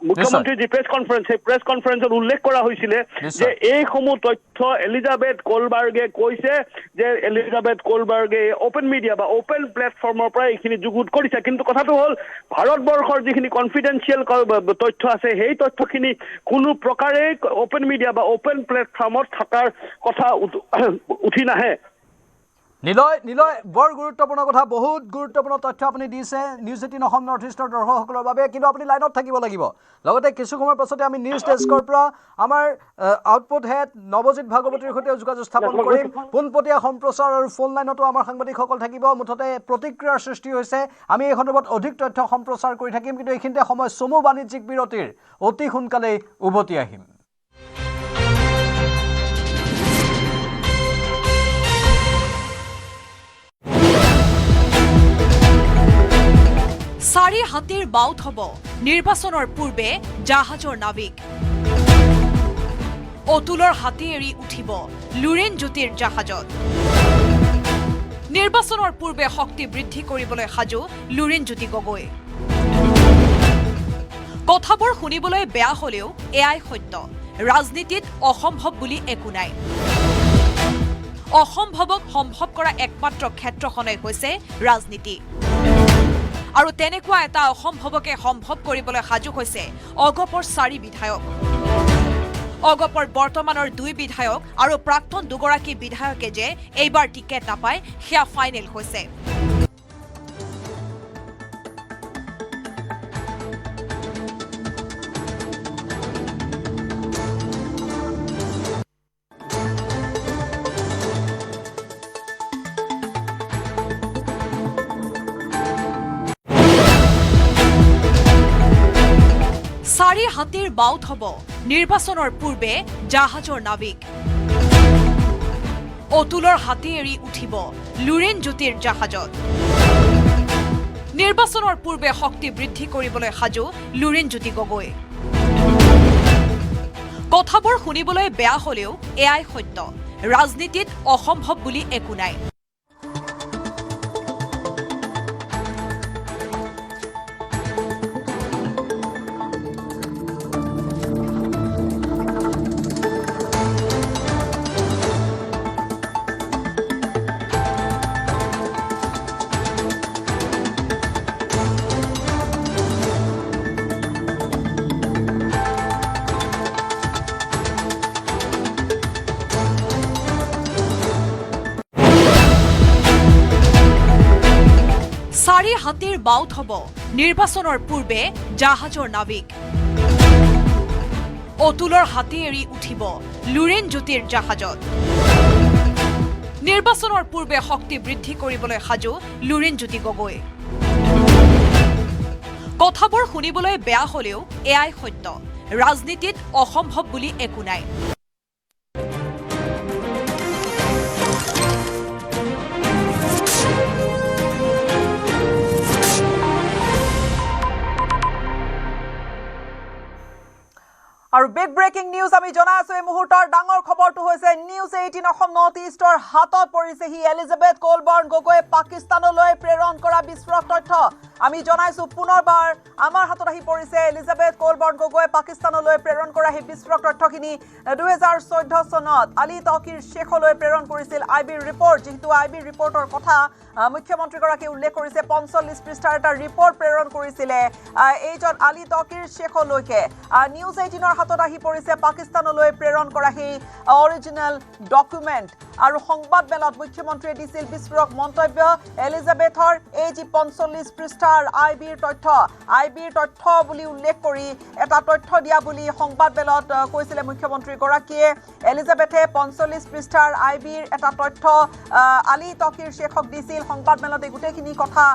Speaker 9: মুখ্যমন্ত্ৰীৰ যি প্ৰেছ কনফাৰেন্স সেই প্ৰেছ কনফাৰেন্সত উল্লেখ কৰা হৈছিলে যে এইসমূহ তথ্য এলিজাবেথ কোলবাৰ্গে কৈছে যে এলিজাবেথ কোলবাৰ্গে অপেন মিডিয়া বা অপেন প্লেটফৰ্মৰ পৰা এইখিনি যুগুত কৰিছে কিন্তু কথাটো হ'ল ভাৰতবৰ্ষৰ যিখিনি কনফিডেন্সিয়েল তথ্য আছে সেই তথ্যখিনি কোনো প্ৰকাৰে অপেন মিডিয়া বা অপেন প্লেটফৰ্মত থকাৰ কথা উঠি নাহে
Speaker 1: নিলয় বৰ গুৰুত্বপূৰ্ণ কথা বহুত গুৰুত্বপূৰ্ণ তথ্য আপুনি দিছে নিউজ 18 অসম নৰ্থ ইষ্টৰ দৰ্শকসকলৰ বাবে কিন্তু আপুনি লাইনত থাকিব লাগিব লগতে কিছু সময়ৰ পাছতে আমি নিউজ ডেস্কৰ পৰা আমাৰ আউটপুট হেড নৱজিত ভাগৱতীৰ সৈতে যোগাযোগ স্থাপন কৰিম পোনপটীয়া সম্প্ৰচাৰ আৰু ফোন লাইনতো আমাৰ সাংবাদিকসকল থাকিব মুঠতে প্ৰতিক্ৰিয়াৰ সৃষ্টি হৈছে আমি এই সন্দৰ্ভত অধিক তথ্য সম্প্ৰচাৰ কৰি থাকিম কিন্তু এইখিনিতে সময় চমু বাণিজ্যিক বিৰতিৰ অতি সোনকালেই উভতি আহিম
Speaker 10: চাৰি হাতীৰ বাউট হ'ব নিৰ্বাচনৰ পূৰ্বে জাহাজৰ নাবিক অতুলৰ হাতী এৰি উঠিব লুৰিন জ্যোতিৰ জাহাজত নিৰ্বাচনৰ পূৰ্বে শক্তি বৃদ্ধি কৰিবলৈ সাজু লুৰিন জ্যোতি গগৈ কথাবোৰ শুনিবলৈ বেয়া হলেও এয়াই সত্য ৰাজনীতিত অসম্ভৱ বুলি একো নাই অসম্ভৱক সম্ভৱ কৰা একমাত্ৰ ক্ষেত্ৰখনেই হৈছে ৰাজনীতি আৰু তেনেকুৱা এটা অসম্ভৱকে সম্ভৱ কৰিবলৈ সাজু হৈছে অগপৰ 4 বিধায়ক অগপৰ বৰ্তমানৰ 2 বিধায়ক আৰু প্ৰাক্তন 2গৰাকী বিধায়কে যে এইবাৰ টিকেট নাপায় সেয়া ফাইনেল হৈছে চাৰি হাতীৰ বাউট হ'ব নিৰ্বাচনৰ পূৰ্বে জাহাজৰ নাবিক অতুলৰ হাতী এৰি উঠিব লুৰেন জ্যোতিৰ জাহাজত নিৰ্বাচনৰ পূৰ্বে শক্তি বৃদ্ধি কৰিবলৈ সাজু লুৰেন জ্যোতি গগৈ কথাবোৰ শুনিবলৈ বেয়া হলেও এয়াই সত্য ৰাজনীতিত অসম্ভৱ বুলি একো নাই চাৰি হাতীৰ বাউট হ'ব নিৰ্বাচনৰ পূৰ্বে জাহাজৰ নাবিক অতুলৰ হাতী এৰি উঠিব লুৰেন জ্যোতিৰ জাহাজত নিৰ্বাচনৰ পূৰ্বে শক্তি বৃদ্ধি কৰিবলৈ সাজু লুৰেন জ্যোতি গগৈ কথাবোৰ শুনিবলৈ বেয়া হলেও এয়াই সত্য ৰাজনীতিত অসম্ভৱ বুলি একো নাই
Speaker 11: আৰু বিগ ব্ৰেকিং নিউজ আমি জনাই আছো এই মুহূৰ্তৰ ডাঙৰ খবৰটো হৈছে নিউজ 18 অসম নৰ্থ ইষ্টৰ হাতত পৰিছে হি এলিজাবেথ কলবৰ্ণ গগৈ পাকিস্তানলৈ প্ৰেৰণ কৰা বিস্ফোৰক তথ্য আমি জনাইছো পুনৰবাৰ আমাৰ হাতত আহি পৰিছে এলিজাবেথ কলবৰ্ণ গগৈ পাকিস্তানলৈ প্ৰেৰণ কৰা হি বিস্ফোৰক তথ্যখিনি 2014 চনত আলী তকিৰ শেখলৈ প্ৰেৰণ কৰিছিল আইবি ৰিপৰ্ট যেহেতু আইবি ৰিপৰ্টৰ কথা মুখ্যমন্ত্ৰীগৰাকী উল্লেখ কৰিছে 45 পৃষ্ঠাৰ এটা ৰিপৰ্ট প্ৰেৰণ কৰিছিলে এইজন আলী তকিৰ শেখলৈকে নিউজ 18 হাতত আহি পৰিছে পাকিস্তানলৈ প্ৰেৰণ কৰা হি অৰিজিনেল ডকুমেন্ট আৰু সংবাদ মেলত মুখ্যমন্ত্ৰীয়ে দিছিল বিস্ফোৰক মন্তব্য এলিজাবেথৰ এই যি 45 পৃষ্ঠাৰ আইবিৰ তথ্য বুলি উল্লেখ কৰি এটা তথ্য দিয়া বুলি সংবাদ মেলত কৈছিলে মুখ্যমন্ত্ৰী গৰাকীয়ে এলিজাবেথে 45 পৃষ্ঠাৰ আইবিৰ এটা তথ্য আলী তকিৰ শেখক দিছিল সংবাদ মেলতে গুটেখিনি কথা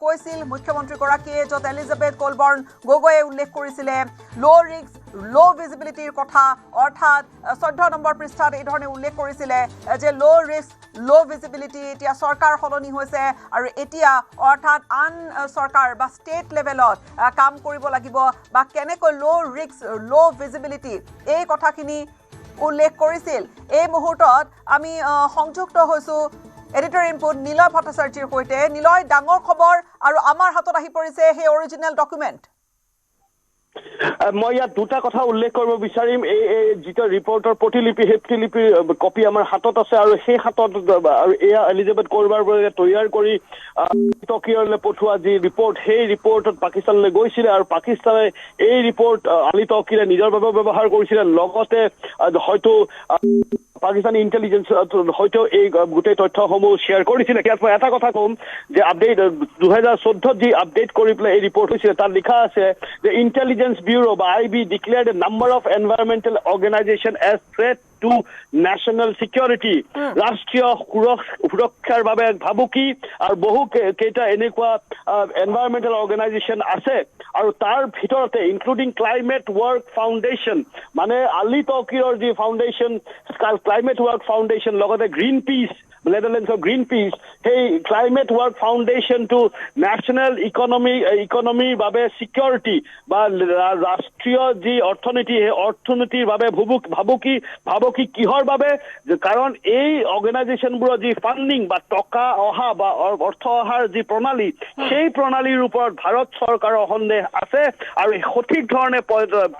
Speaker 11: কৈছিল মুখ্যমন্ত্ৰী গৰাকীয়ে যত এলিজাবেথ কলবৰ্ণ গগৈয়ে উল্লেখ কৰিছিলে লো ৰিস্ক লো ভিজিবিলিটিৰ কথা অৰ্থাৎ 14 নম্বৰ পৃষ্ঠাত এই ধৰণে উল্লেখ কৰিছিলে যে লো ৰিস্ক লো ভিজিবিলিটি এতিয়া চৰকাৰ সলনি হৈছে আৰু এতিয়া অৰ্থাৎ আন চৰকাৰ বা ষ্টেট লেভেলত কাম কৰিব লাগিব বা কেনেকৈ লো ৰিস্ক লো ভিজিবিলিটি এই কথাখিনি উল্লেখ কৰিছিল এই মুহূৰ্তত আমি সংযুক্ত হৈছো এডিটৰ ইনপুট নিলয় ভট্টাচাৰ্যৰ সৈতে নিলয় ডাঙৰ খবৰ আৰু আমাৰ হাতত আহি পৰিছে সেই অৰিজিনেল ডকুমেন্ট
Speaker 9: মই ইয়াত দুটা কথা উল্লেখ কৰিব বিচাৰিম এই যিটো ৰিপৰ্টৰ প্ৰতিলিপি কপি আমাৰ হাতত আছে আৰু সেই হাতত আৰু এয়া এলিজাবেথ কলবৰ্ণে তৈয়াৰ কৰি টকিঅলৈ পঠোৱা যি ৰিপৰ্ট সেই ৰিপৰ্টত পাকিস্তানলৈ গৈছিলে আৰু পাকিস্তানে এই ৰিপৰ্ট আলী তকিৰে নিজৰ বাবে ব্যৱহাৰ কৰিছিলে লগতে হয়তো পাকিস্তানী ইন্টেলিজেন্স হয়তো এই গোটেই তথ্যসমূহ শ্বেয়াৰ কৰিছিলে ইয়াত মই এটা কথা ক'ম যে আপডেট 2014 যি আপডেট কৰি পেলাই এই ৰিপৰ্ট হৈছিলে তাত লিখা আছে যে ইন্টেলিজেন্স ব্যুৰো বা IB declared a number of environmental organisation as threat to national security ৰাষ্ট্ৰীয় সুৰক্ষাৰ বাবে ভাবুকি আৰু বহু কেইটা এনেকুৱা এনভাইৰনমেণ্টেল অৰ্গেনাইজেশ্যন আছে আৰু তাৰ ভিতৰতে ইনক্লুডিং ক্লাইমেট ৱৰ্ক ফাউণ্ডেশ্যন মানে আলী তকিৰৰ যি ফাউণ্ডেশ্যন ক্লাইমেট ৱৰ্ক ফাউণ্ডেশ্যন লগতে Greenpeace Netherlands of Greenpeace, hey, Climate Work Foundation to National Economy বাবে security বা ৰাষ্ট্ৰীয় যি অৰ্থনীতি সেই অৰ্থনীতিৰ বাবে ভাবুকি কিহৰ বাবে কাৰণ এই অৰ্গেনাইজেশ্যনবোৰৰ যি ফান্ডিং বা টকা অহা বা অৰ্থ অহাৰ যি প্ৰণালী সেই প্ৰণালীৰ ওপৰত ভাৰত চৰকাৰৰ সন্দেহ আছে আৰু সঠিক ধৰণে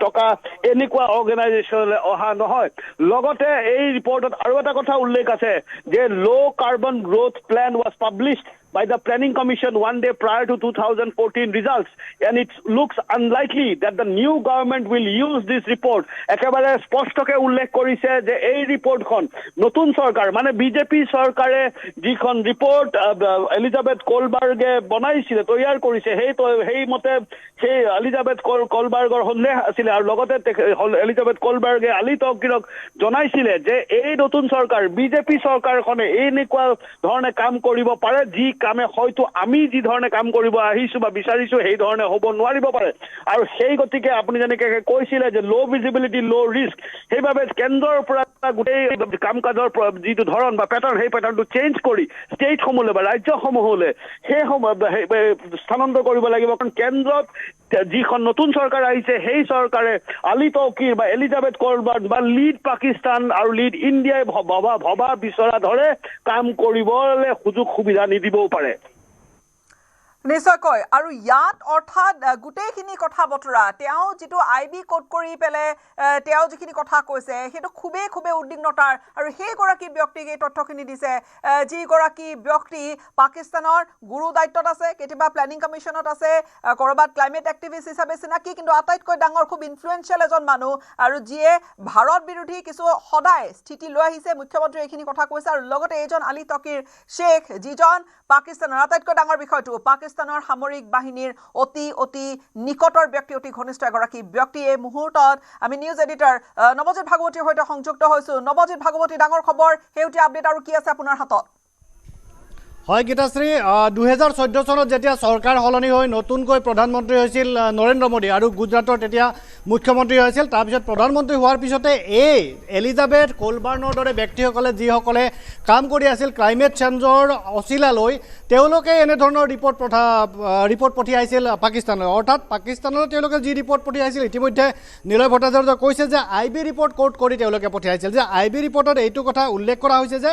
Speaker 9: টকা এনেকুৱা অৰ্গেনাইজেশ্যনলৈ অহা নহয় লগতে এই ৰিপৰ্টত আৰু এটা কথা উল্লেখ আছে যে low carbon growth plan was published by the Planning Commission one day prior to 2014 results, and it looks unlikely that the new government will use this report. একেবাৰে স্পষ্টকে উল্লেখ কৰিছে যে এই ৰিপৰ্টখন নতুন চৰকাৰ মানে বিজেপি চৰকাৰে যিখন ৰিপৰ্ট এলিজাবেথ কোলবাৰ্গে বনাইছিলে তৈয়াৰ কৰিছে সেই মতে সেই এলিজাবেথ কোলবাৰ্গৰ সন্দেহ আছিলে আৰু লগতে এলিজাবেথ কোলবাৰ্গে আলি তকীৰক জনাইছিলে যে এই নতুন চৰকাৰ বিজেপি চৰকাৰখনে এনেকুৱা ধৰণে কাম কৰিব পাৰে যি কামে হয়তো আমি যি ধৰণে কাম কৰিব আহিছো বা বিচাৰিছো সেই ধৰণে হ'ব নোৱাৰিব পাৰে আৰু সেই গতিকে আপুনি যেনেকৈ কৈছিলে যে লো ভিজিবিলিটি লো ৰিস্ক সেইবাবে কেন্দ্ৰৰ পৰা গোটেই কাম কাজৰ যিটো ধৰণ বা পেটাৰ্ণ সেই পেটাৰ্ণটো চেঞ্জ কৰি ষ্টেটসমূহলৈ বা ৰাজ্যসমূহলৈ সেই স্থানান্তৰ কৰিব লাগিব কাৰণ কেন্দ্ৰত যিখন নতুন চৰকাৰ আহিছে সেই চৰকাৰে আলি তৌকিৰ বা এলিজাবেথ কোলবাৰ্গ বা লিড পাকিস্তান আৰু লিড ইণ্ডিয়াই ভবা বিচৰা ধৰে কাম কৰিবলৈ সুবিধা নিদিবও পাৰে
Speaker 11: নিশ্চয়কৈ আৰু ইয়াত অৰ্থাৎ গোটেইখিনি কথা বতৰা তেওঁ যিটো আইবি কোড কৰি পেলাই তেওঁ যিখিনি কথা কৈছে সেইটো খুবেই উদ্বিগ্নতাৰ আৰু সেইগৰাকী ব্যক্তিক এই তথ্যখিনি দিছে যিগৰাকী ব্যক্তি পাকিস্তানৰ গুৰু দায়িত্বত আছে কেতিয়াবা প্লেনিং কমিশ্যনত আছে কৰবাত ক্লাইমেট এক্টিভিষ্ট হিচাপে চিনাকি কিন্তু আটাইতকৈ ডাঙৰ খুব ইনফ্লুৱেঞ্চিয়েল এজন মানুহ আৰু যিয়ে ভাৰত বিৰোধী কিছু সদায় স্থিতি লৈ আহিছে মুখ্যমন্ত্ৰী এইখিনি কথা কৈছে আৰু লগতে এইজন আলি তকিৰ শ্বেখ যিজন পাকিস্তানৰ আটাইতকৈ ডাঙৰ বিষয়টো পাকিস্তানৰ সামৰিক বাহিনীৰ অতি নিকটৰ ব্যক্তি অতি ঘনিষ্ঠ এগৰাকী ব্যক্তি এই মুহূৰ্তত আমি নিউজ এডিটৰ নৱজিৎ ভাগৱতীৰ সৈতে সংযুক্ত হৈছো নৱজিৎ ভাগৱতী ডাঙৰ খবৰ হেউটি আপডেট আৰু কি আছে আপোনাৰ হাতত
Speaker 12: হয় গীতাশ্ৰী 2014 চনত যেতিয়া চৰকাৰ সলনি হৈ নতুনকৈ প্ৰধানমন্ত্ৰী হৈছিল নৰেন্দ্ৰ মোদী আৰু গুজৰাটৰ তেতিয়া মুখ্যমন্ত্ৰী হৈছিল তাৰপিছত প্ৰধানমন্ত্ৰী হোৱাৰ পিছতে এই এলিজাবেথ কোলবাৰ্নৰ দৰে ব্যক্তিসকলে যিসকলে কাম কৰি আছিল ক্লাইমেট চেঞ্জৰ অচিলালৈ তেওঁলোকে এনেধৰণৰ ৰিপৰ্ট পঠিয়াইছিল পাকিস্তানলৈ অৰ্থাৎ পাকিস্তানলৈ তেওঁলোকে যি ৰিপৰ্ট পঠিয়াইছিল ইতিমধ্যে নিলয় ভট্টাচাৰ্যই কৈছে যে আইবি ৰিপৰ্ট কোড কৰি তেওঁলোকে পঠিয়াইছিল যে আইবি ৰিপৰ্টত এইটো কথা উল্লেখ কৰা হৈছে যে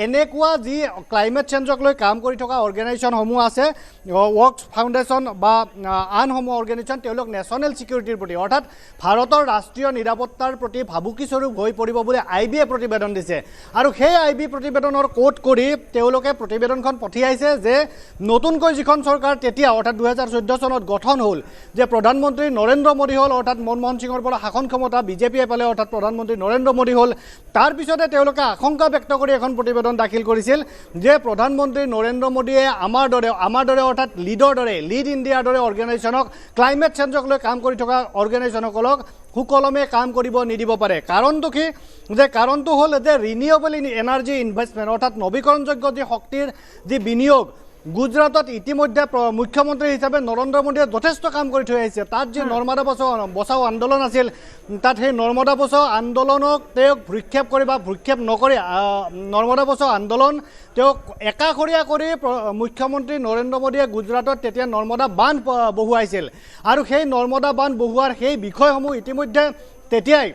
Speaker 12: এনেকুৱা যি ক্লাইমেট চেঞ্জক লৈ কাম কৰি থকা অৰ্গেনাইজেশ্যনসমূহ আছে ৱৰ্কছ ফাউণ্ডেশ্যন বা আনসমূহ অৰ্গেনাইজেশ্যন তেওঁলোক নেশ্যনেল ছিকিউৰিটিৰ প্ৰতি অৰ্থাৎ ভাৰতৰ ৰাষ্ট্ৰীয় নিৰাপত্তাৰ প্ৰতি ভাবুকিস্বৰূপ হৈ পৰিব বুলি আইবিয়ে প্ৰতিবেদন দিছে আৰু সেই আইবি প্ৰতিবেদনৰ কোড কৰি তেওঁলোকে প্ৰতিবেদনখন পঠিয়াইছে যে নতুনকৈ যিখন চৰকাৰ তেতিয়া অৰ্থাৎ 2014 চনত গঠন হ'ল যে প্ৰধানমন্ত্ৰী নৰেন্দ্ৰ মোদী হ'ল অৰ্থাৎ মনমোহন সিঙৰ পৰা শাসন ক্ষমতা বিজেপিয়ে পালে অৰ্থাৎ প্ৰধানমন্ত্ৰী নৰেন্দ্ৰ মোদী হ'ল তাৰপিছতে তেওঁলোকে আশংকা ব্যক্ত কৰি এখন প্ৰতিবেদন দাখিল কৰিছিল যে প্ৰধানমন্ত্ৰী নৰেন্দ্ৰ মোদীয়ে আমাৰ দৰে অৰ্থাৎ লিড ইণ্ডিয়াৰ দৰে অৰ্গেনাইজেশ্যনক ক্লাইমেট চেঞ্জক লৈ কাম কৰি থকা অৰ্গেনাইজেশ্যনসকলক সুকলমে কাম কৰিব নিদিব পাৰে কাৰণটো কি যে কাৰণটো হ'ল যে ৰিনিউৱেবল এনাৰ্জি ইনভেষ্টমেণ্ট অৰ্থাৎ নৱীকৰণযোগ্য যি শক্তিৰ যি বিনিয়োগ গুজৰাটত ইতিমধ্যে মুখ্যমন্ত্ৰী হিচাপে নৰেন্দ্ৰ মোদীয়ে যথেষ্ট কাম কৰি থৈ আহিছে তাত যি নৰ্মদা বচাও আন্দোলন আছিল তাত সেই নৰ্মদা বচাও আন্দোলনক তেওঁক ভ্ৰক্ষেপ কৰি বা ভ্ৰক্ষেপ নকৰি নৰ্মদা বচাও আন্দোলন তেওঁক একাষৰীয়া কৰি মুখ্যমন্ত্ৰী নৰেন্দ্ৰ মোদীয়ে গুজৰাটত তেতিয়া নৰ্মদা বান্ধ বহুৱাইছিল আৰু সেই নৰ্মদা বান্ধ বহুৱাৰ সেই বিষয়সমূহ ইতিমধ্যে তেতিয়াই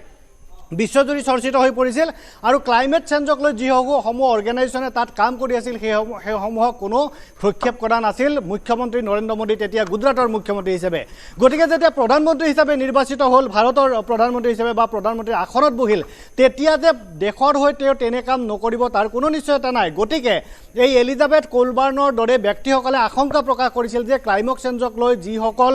Speaker 12: বিশ্বজুৰি চৰ্চিত হৈ পৰিছিল আৰু ক্লাইমেট চেঞ্জক লৈ যিসমূহ অৰ্গেনাইজেশ্যনে তাত কাম কৰি আছিল সেইসমূহক কোনো ভ্ৰক্ষেপ কৰা নাছিল মুখ্যমন্ত্ৰী নৰেন্দ্ৰ মোদী তেতিয়া গুজৰাটৰ মুখ্যমন্ত্ৰী হিচাপে গতিকে যেতিয়া প্ৰধানমন্ত্ৰী হিচাপে নিৰ্বাচিত হ'ল ভাৰতৰ প্ৰধানমন্ত্ৰী হিচাপে বা প্ৰধানমন্ত্ৰীৰ আসনত বহিল তেতিয়া যে দেশৰ হৈ তেওঁ তেনে কাম নকৰিব তাৰ কোনো নিশ্চয়তা নাই গতিকে এই এলিজাবেথ কোলবাৰ্নৰ দৰে ব্যক্তিসকলে আশংকা প্ৰকাশ কৰিছিল যে ক্লাইমেট চেঞ্জক লৈ যিসকল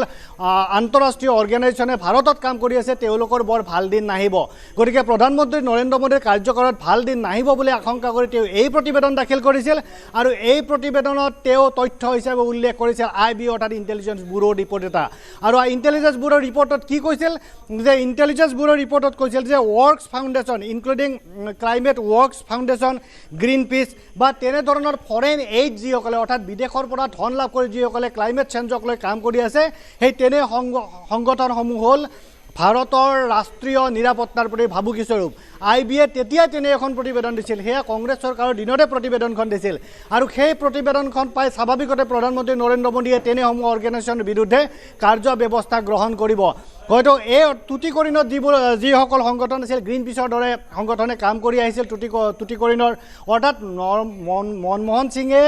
Speaker 12: আন্তঃৰাষ্ট্ৰীয় অৰ্গেনাইজেশ্যনে ভাৰতত কাম কৰি আছে তেওঁলোকৰ বৰ ভাল দিন নাহিব গতিকে প্ৰধানমন্ত্ৰী নৰেন্দ্ৰ মোদীৰ কাৰ্যকালত ভাল দিন নাহিব বুলি আশংকা কৰি তেওঁ এই প্ৰতিবেদন দাখিল কৰিছিল আৰু এই প্ৰতিবেদনত তেওঁ তথ্য হিচাপে উল্লেখ কৰিছিল আইবি অৰ্থাৎ ইণ্টেলিজেন্স ব্যুৰৰ ৰিপৰ্ট এটা আৰু ইণ্টেলিজেন্স ব্যুৰৰ ৰিপৰ্টত কি কৈছিল যে ইণ্টেলিজেন্স ব্যুৰৰ ৰিপৰ্টত কৈছিল যে works foundation including climate works foundation Greenpeace বা তেনেধৰণৰ ফৰেইন এইড যিসকলে অৰ্থাৎ বিদেশৰ পৰা ধন লাভ কৰি যিসকলে ক্লাইমেট চেঞ্জক লৈ কাম কৰি আছে সেই তেনে সংগঠনসমূহ হ'ল ভাৰতৰ ৰাষ্ট্ৰীয় নিৰাপত্তাৰ প্ৰতি ভাবুকি স্বৰূপ IB-য়ে তেতিয়া তেনে এখন প্ৰতিবেদন দিছিল সেয়া কংগ্ৰেছ চৰকাৰৰ দিনতে প্ৰতিবেদনখন দিছিল আৰু সেই প্ৰতিবেদনখন পাই স্বাভাৱিকতে প্ৰধানমন্ত্ৰী নৰেন্দ্ৰ মোদীয়ে তেনেসমূহ অৰ্গেনাইজেশ্যনৰ বিৰুদ্ধে কাৰ্য ব্যৱস্থা গ্ৰহণ কৰিব হয়তো এই টুটিকৰিণত যিসকল সংগঠন আছিল গ্ৰীণ পিছৰ দৰে সংগঠনে কাম কৰি আহিছিল টুটিকৰিণৰ অৰ্থাৎ মনমোহন সিঙে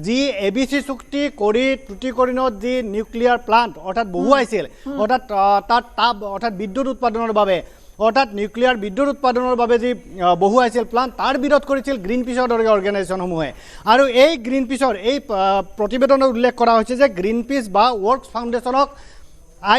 Speaker 12: যি ABC চুক্তি কৰি টুটিকৰিণত যি নিউক্লিয়াৰ প্লান্ট অৰ্থাৎ বহুৱাইছিল অৰ্থাৎ তাত তাপ অৰ্থাৎ বিদ্যুৎ উৎপাদনৰ বাবে অৰ্থাৎ নিউক্লিয়াৰ বিদ্যুৎ উৎপাদনৰ বাবে যি বহুৱাইছিল প্লান্ট তাৰ বিৰোধ কৰিছিল গ্ৰীণ পিছৰ দৰে অৰ্গেনাইজেশ্যনসমূহে আৰু এই গ্ৰীণ পিছৰ এই প্ৰতিবেদনত উল্লেখ কৰা হৈছে যে গ্ৰীণ পিছ বা ৱৰ্কছ ফাউণ্ডেশ্যনক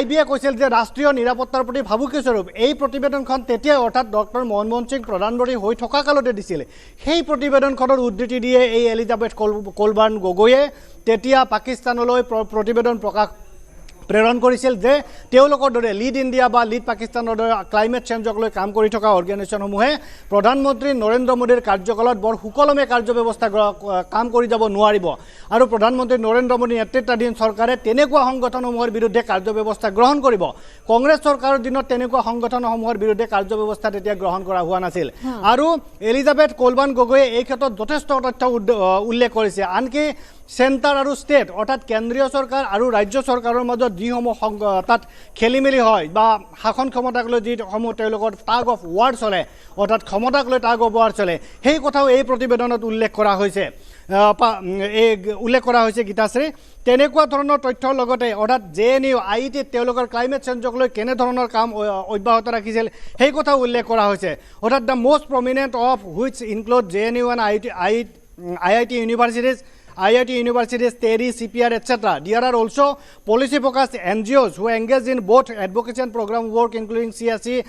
Speaker 12: IB-য়ে কৈছিল যে ৰাষ্ট্ৰীয় নিৰাপত্তাৰ প্ৰতি ভাবুকি স্বৰূপ এই প্ৰতিবেদনখন তেতিয়া অৰ্থাৎ ডক্টৰ মনমোহন সিং প্ৰধানমন্ত্ৰী হৈ থকা কালতে দিছিল সেই প্ৰতিবেদনখনৰ উদ্ধৃতি দিয়ে এই এলিজাবেথ কোলবাৰ্ণ গগৈয়ে তেতিয়া পাকিস্তানলৈ প্ৰতিবেদন প্ৰেৰণ কৰিছিল যে তেওঁলোকৰ দৰে লিড ইণ্ডিয়া বা লিড পাকিস্তানৰ দৰে ক্লাইমেট চেঞ্জক লৈ কাম কৰি থকা অৰ্গেনাইজেশ্যনসমূহে প্ৰধানমন্ত্ৰী নৰেন্দ্ৰ মোদীৰ কাৰ্যকালত বৰ সুকলমে কাৰ্য ব্যৱস্থা কাম কৰি যাব নোৱাৰিব আৰু প্ৰধানমন্ত্ৰী নৰেন্দ্ৰ মোদী নেতৃত্বাধীন চৰকাৰে তেনেকুৱা সংগঠনসমূহৰ বিৰুদ্ধে কাৰ্য ব্যৱস্থা গ্ৰহণ কৰিব কংগ্ৰেছ চৰকাৰৰ দিনত তেনেকুৱা সংগঠনসমূহৰ বিৰুদ্ধে কাৰ্য ব্যৱস্থা তেতিয়া গ্ৰহণ কৰা হোৱা নাছিল আৰু এলিজাবেথ কোলবাৰ্ণ গগৈয়ে এই ক্ষেত্ৰত যথেষ্ট তথ্য উল্লেখ কৰিছে আনকি চেণ্টাৰ আৰু ষ্টেট অৰ্থাৎ কেন্দ্ৰীয় চৰকাৰ আৰু ৰাজ্য চৰকাৰৰ মাজত যিসমূহ তাত খেলিমেলি হয় বা শাসন ক্ষমতাক লৈ যিসমূহ তেওঁলোকৰ টাগ অফ ৱাৰ চলে অৰ্থাৎ ক্ষমতাক লৈ টাগ অফ ৱাৰ চলে সেই কথাও এই প্ৰতিবেদনত উল্লেখ কৰা হৈছে গীতাশ্ৰী তেনেকুৱা ধৰণৰ তথ্যৰ লগতে অৰ্থাৎ JNU IIT তেওঁলোকৰ ক্লাইমেট চেঞ্জক লৈ কেনেধৰণৰ কাম অব্যাহত ৰাখিছিল সেই কথাও উল্লেখ কৰা হৈছে অৰ্থাৎ the most prominent of which include JNU and IIT universities, TERI, CPR, etc. There are also policy-focused NGOs who engage in both advocacy and program work, including CSC,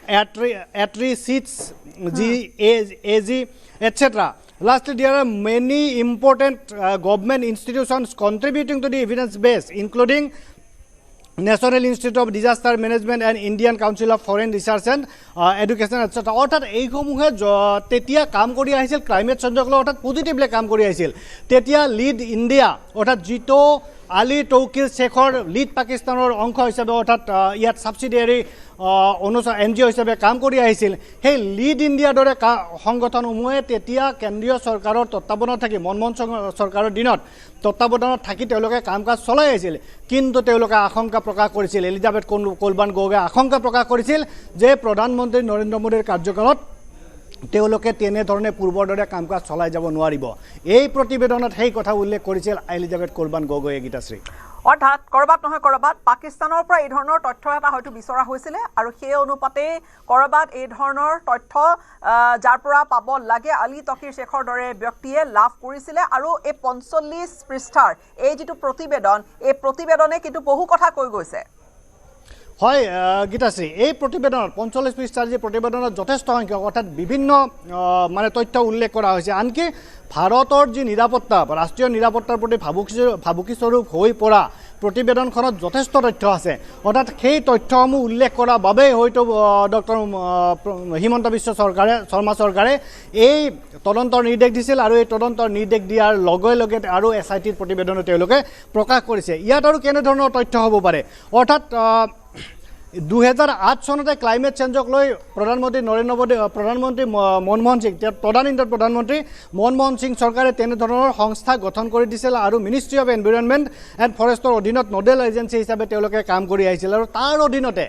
Speaker 12: ATRI, SEEDS, AG, etc. Lastly, there are many important government institutions contributing to the evidence base, including National Institute of Disaster Management and Indian Council of Foreign Research and Education, etc. অৰ্থাৎ এইসমূহে তেতিয়া কাম কৰি আহিছিল climate চেঞ্জক লৈ অৰ্থাৎ positively কাম কৰি আহিছিল তেতিয়া লিড ইণ্ডিয়া অৰ্থাৎ জিতো আলী তৌকিৰ শেখৰ লিড পাকিস্তানৰ অংশ হিচাপে অৰ্থাৎ ইয়াত ছাবচিডিয়াৰী NGO হিচাপে কাম কৰি আহিছিল সেই লিড ইণ্ডিয়াৰ দৰে সংগঠনসমূহে তেতিয়া কেন্দ্ৰীয় চৰকাৰৰ তত্ত্বাৱধানত থাকি মনমোহন চৰকাৰৰ দিনত তত্ত্বাৱধানত থাকি তেওঁলোকে কাম কাজ চলাই আহিছিল কিন্তু তেওঁলোকে আশংকা প্ৰকাশ কৰিছিল এলিজাবেথ কোলবাৰ্ণ গগৈয়ে আশংকা প্ৰকাশ কৰিছিল যে প্ৰধানমন্ত্ৰী নৰেন্দ্ৰ মোদীৰ কাৰ্যকালত তেওঁলোকে তেনেধৰণে পূৰ্বৰ দৰে কাম কাজ চলাই যাব নোৱাৰিব এই প্ৰতিবেদনত সেই কথা উল্লেখ কৰিছিল এলিজাবেথ কোলবাৰ্ণ গগৈয়ে গীতাশ্ৰী
Speaker 11: অৰ্থাৎ কৰবাত নহয় কৰবাত পাকিস্তানৰ পৰা এই ধৰণৰ তথ্য এটা হয়তো বিচৰা হৈছিলে আৰু সেই অনুপাতে কৰবাত এই ধৰণৰ তথ্য যাৰ পৰা পাব লাগে আলী তকিৰ শেখৰ দৰে ব্যক্তিয়ে লাভ কৰিছিলে আৰু এই 45 পৃষ্ঠাৰ এই যিটো প্ৰতিবেদন এই প্ৰতিবেদনে কিন্তু বহু কথা কৈ গৈছে
Speaker 12: হয় গীতাশ্ৰী এই প্ৰতিবেদনত 45 পৃষ্ঠাৰ যি প্ৰতিবেদনত যথেষ্ট সংখ্যক অৰ্থাৎ বিভিন্ন মানে তথ্য উল্লেখ কৰা হৈছে আনকি ভাৰতৰ যি নিৰাপত্তা ৰাষ্ট্ৰীয় নিৰাপত্তাৰ প্ৰতি ভাবুকি স্বৰূপ হৈ পৰা প্ৰতিবেদনখনত যথেষ্ট তথ্য আছে অৰ্থাৎ সেই তথ্যসমূহ উল্লেখ কৰা বাবে হয়তো ডক্টৰ হিমন্ত বিশ্ব শৰ্মা চৰকাৰে এই তদন্তৰ নিৰ্দেশ দিছিল আৰু এই তদন্তৰ নিৰ্দেশ দিয়াৰ লগে লগে আৰু SITৰ প্ৰতিবেদনো তেওঁলোকে প্ৰকাশ কৰিছে ইয়াত আৰু কেনেধৰণৰ তথ্য হ'ব পাৰে অৰ্থাৎ 2008 চনতে ক্লাইমেট চেঞ্জক লৈ প্ৰধানমন্ত্ৰী মনমোহন সিং তদানীন্তন প্ৰধানমন্ত্ৰী মনমোহন সিং চৰকাৰে তেনেধৰণৰ সংস্থা গঠন কৰি দিছিল আৰু মিনিষ্ট্ৰী অফ এনভাইৰনমেণ্ট এণ্ড ফৰেষ্টৰ অধীনত নোডেল এজেঞ্চি হিচাপে তেওঁলোকে কাম কৰি আহিছিল আৰু তাৰ অধীনতে